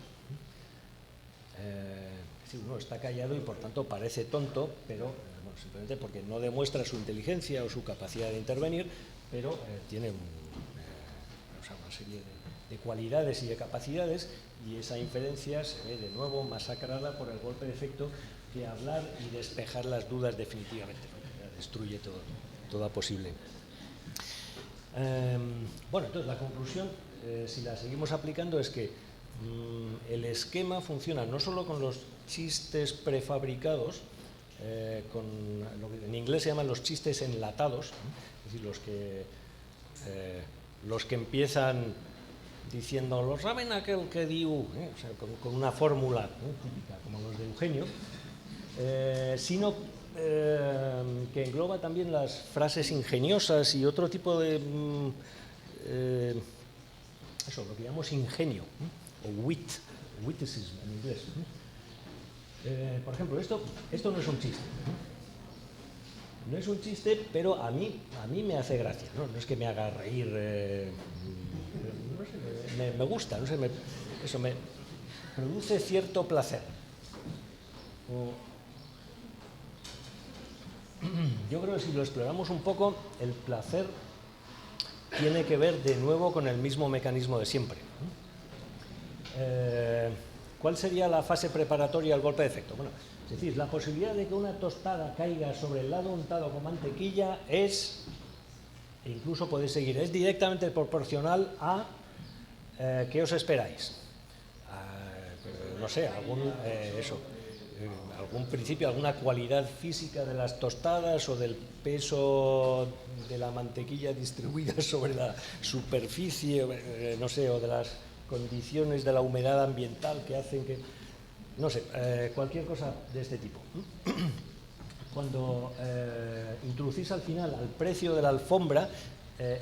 Si uno está callado y por tanto parece tonto, pero simplemente porque no demuestra su inteligencia o su capacidad de intervenir, pero tiene una serie de cualidades y de capacidades, y esa inferencia se ve de nuevo masacrada por el golpe de efecto, que hablar y despejar las dudas definitivamente, ¿no? Destruye toda posible. Bueno, entonces la conclusión, si la seguimos aplicando, es que el esquema funciona no solo con los chistes prefabricados, con lo que en inglés se llaman los chistes enlatados, es decir, los que empiezan diciendo, lo saben aquel que diu, o sea, con una fórmula típica, como los de Eugenio, sino que engloba también las frases ingeniosas y otro tipo de eso, lo que llamamos ingenio, o witticism en inglés. Por ejemplo, esto no es un chiste. No es un chiste, pero a mí me hace gracia, ¿no? No es que me haga reír, no sé, me gusta, no sé, eso me produce cierto placer. Yo creo que si lo exploramos un poco, el placer tiene que ver de nuevo con el mismo mecanismo de siempre. ¿Cuál sería la fase preparatoria al golpe de efecto? Bueno, es decir, la posibilidad de que una tostada caiga sobre el lado untado con mantequilla es, e incluso podéis seguir, es directamente proporcional a ¿qué os esperáis? No sé, algún principio, alguna cualidad física de las tostadas o del peso de la mantequilla distribuida sobre la superficie, no sé, o de las condiciones de la humedad ambiental que hacen que, no sé, cualquier cosa de este tipo. Cuando introducís al final al precio de la alfombra,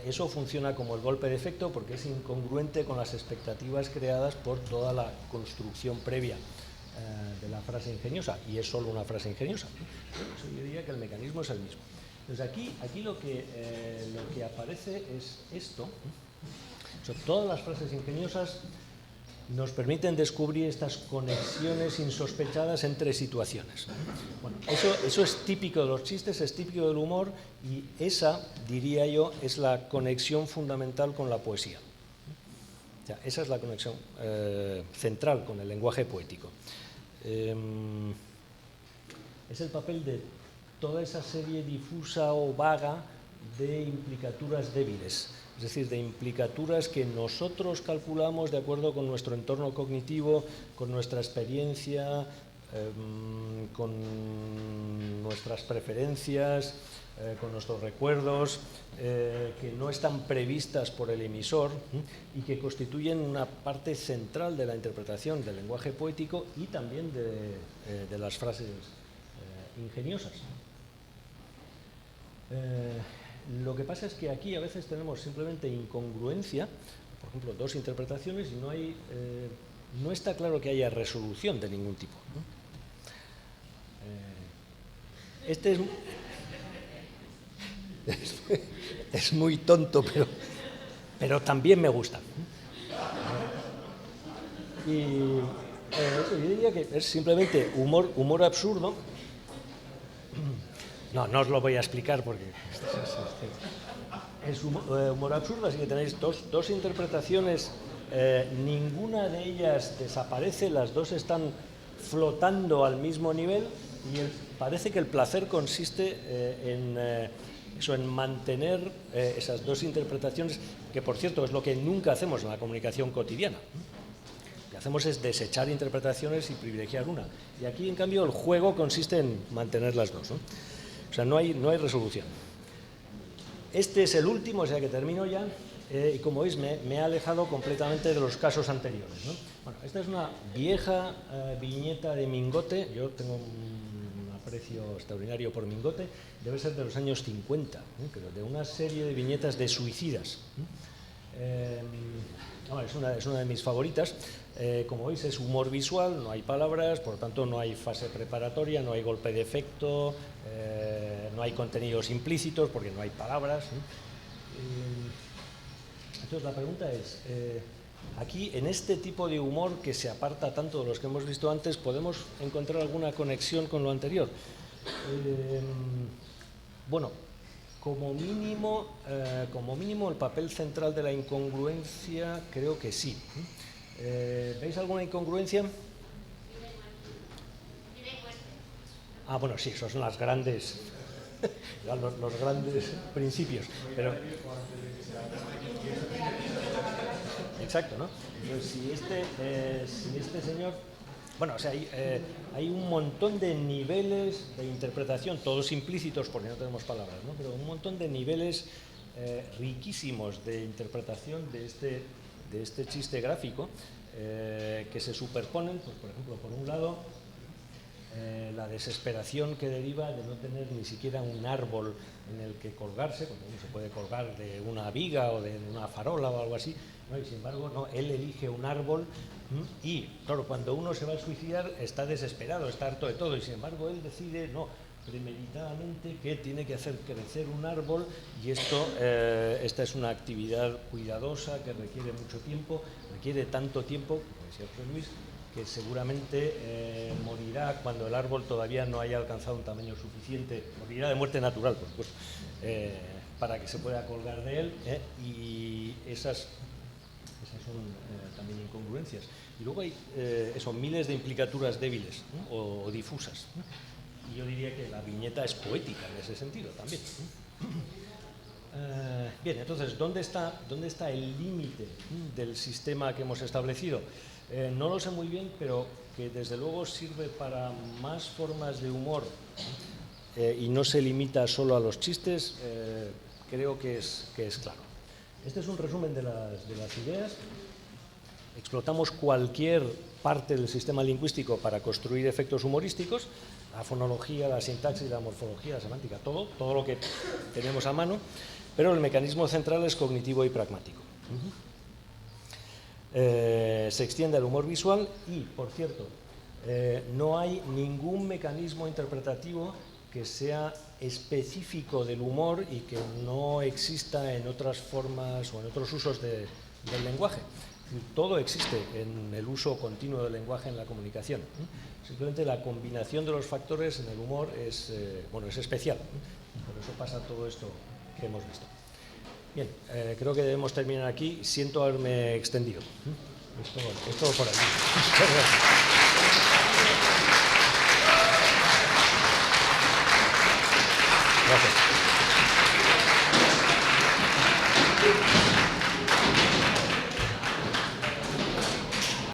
eso funciona como el golpe de efecto porque es incongruente con las expectativas creadas por toda la construcción previa de la frase ingeniosa, y es solo una frase ingeniosa. Eso yo diría que el mecanismo es el mismo. Entonces aquí lo que aparece es esto. O sea, todas las frases ingeniosas nos permiten descubrir estas conexiones insospechadas entre situaciones. Bueno, eso es típico de los chistes, es típico del humor, y esa, diría yo, es la conexión fundamental con la poesía. O sea, esa es la conexión central con el lenguaje poético. Es el papel de toda esa serie difusa o vaga de implicaturas débiles, es decir, de implicaturas que nosotros calculamos de acuerdo con nuestro entorno cognitivo, con nuestra experiencia, con nuestras preferencias, con nuestros recuerdos, que no están previstas por el emisor y que constituyen una parte central de la interpretación del lenguaje poético y también de las frases ingeniosas. Lo que pasa es que aquí a veces tenemos simplemente incongruencia, por ejemplo, dos interpretaciones y no está claro que haya resolución de ningún tipo, ¿no? Este es muy tonto, pero también me gusta. Y yo diría que es simplemente humor absurdo. No os lo voy a explicar porque es humor absurdo, así que tenéis dos interpretaciones, ninguna de ellas desaparece, las dos están flotando al mismo nivel y parece que el placer consiste en mantener esas dos interpretaciones, que por cierto es lo que nunca hacemos en la comunicación cotidiana. Lo que hacemos es desechar interpretaciones y privilegiar una. Y aquí, en cambio, el juego consiste en mantener las dos, ¿no? O sea, no hay resolución. Este es el último, o sea que termino ya, y como veis me he alejado completamente de los casos anteriores, ¿no? Bueno, esta es una vieja viñeta de Mingote. Yo tengo un aprecio extraordinario por Mingote, debe ser de los años 50, creo, de una serie de viñetas de suicidas. Es una de mis favoritas. Como veis, es humor visual, no hay palabras, por lo tanto no hay fase preparatoria, no hay golpe de efecto, no hay contenidos implícitos porque no hay palabras. Entonces la pregunta es, aquí en este tipo de humor que se aparta tanto de los que hemos visto antes, ¿podemos encontrar alguna conexión con lo anterior? Bueno, como mínimo el papel central de la incongruencia creo que sí. ¿Veis alguna incongruencia? Bueno, sí, esos son las grandes, los grandes principios. Pero exacto, ¿no? Entonces, si este señor... Bueno, o sea, hay un montón de niveles de interpretación, todos implícitos porque no tenemos palabras, ¿no? Pero un montón de niveles riquísimos de interpretación de este chiste gráfico que se superponen, pues, por ejemplo, por un lado, la desesperación que deriva de no tener ni siquiera un árbol en el que colgarse, porque uno se puede colgar de una viga o de una farola o algo así, ¿no? Y sin embargo, no, él elige un árbol y, claro, cuando uno se va a suicidar está desesperado, está harto de todo y sin embargo él decide, no, premeditadamente que tiene que hacer crecer un árbol y esta es una actividad cuidadosa que requiere mucho tiempo, requiere tanto tiempo, como decía José Luis, que seguramente morirá cuando el árbol todavía no haya alcanzado un tamaño suficiente, morirá de muerte natural, por supuesto, para que se pueda colgar de él, y esas son también incongruencias. Y luego hay miles de implicaturas débiles, ¿no? o difusas, ¿no? Y yo diría que la viñeta es poética en ese sentido también. Bien, entonces, ¿dónde está el límite del sistema que hemos establecido? No lo sé muy bien, pero que desde luego sirve para más formas de humor y no se limita solo a los chistes, creo que es claro. Este es un resumen de las ideas. Explotamos cualquier parte del sistema lingüístico para construir efectos humorísticos, la fonología, la sintaxis, la morfología, la semántica, todo lo que tenemos a mano, pero el mecanismo central es cognitivo y pragmático. Se extiende al humor visual y, por cierto, no hay ningún mecanismo interpretativo que sea específico del humor y que no exista en otras formas o en otros usos del lenguaje. Todo existe en el uso continuo del lenguaje en la comunicación. Simplemente la combinación de los factores en el humor es especial. Por eso pasa todo esto que hemos visto. Bien, creo que debemos terminar aquí. Siento haberme extendido. Es todo por aquí. Gracias.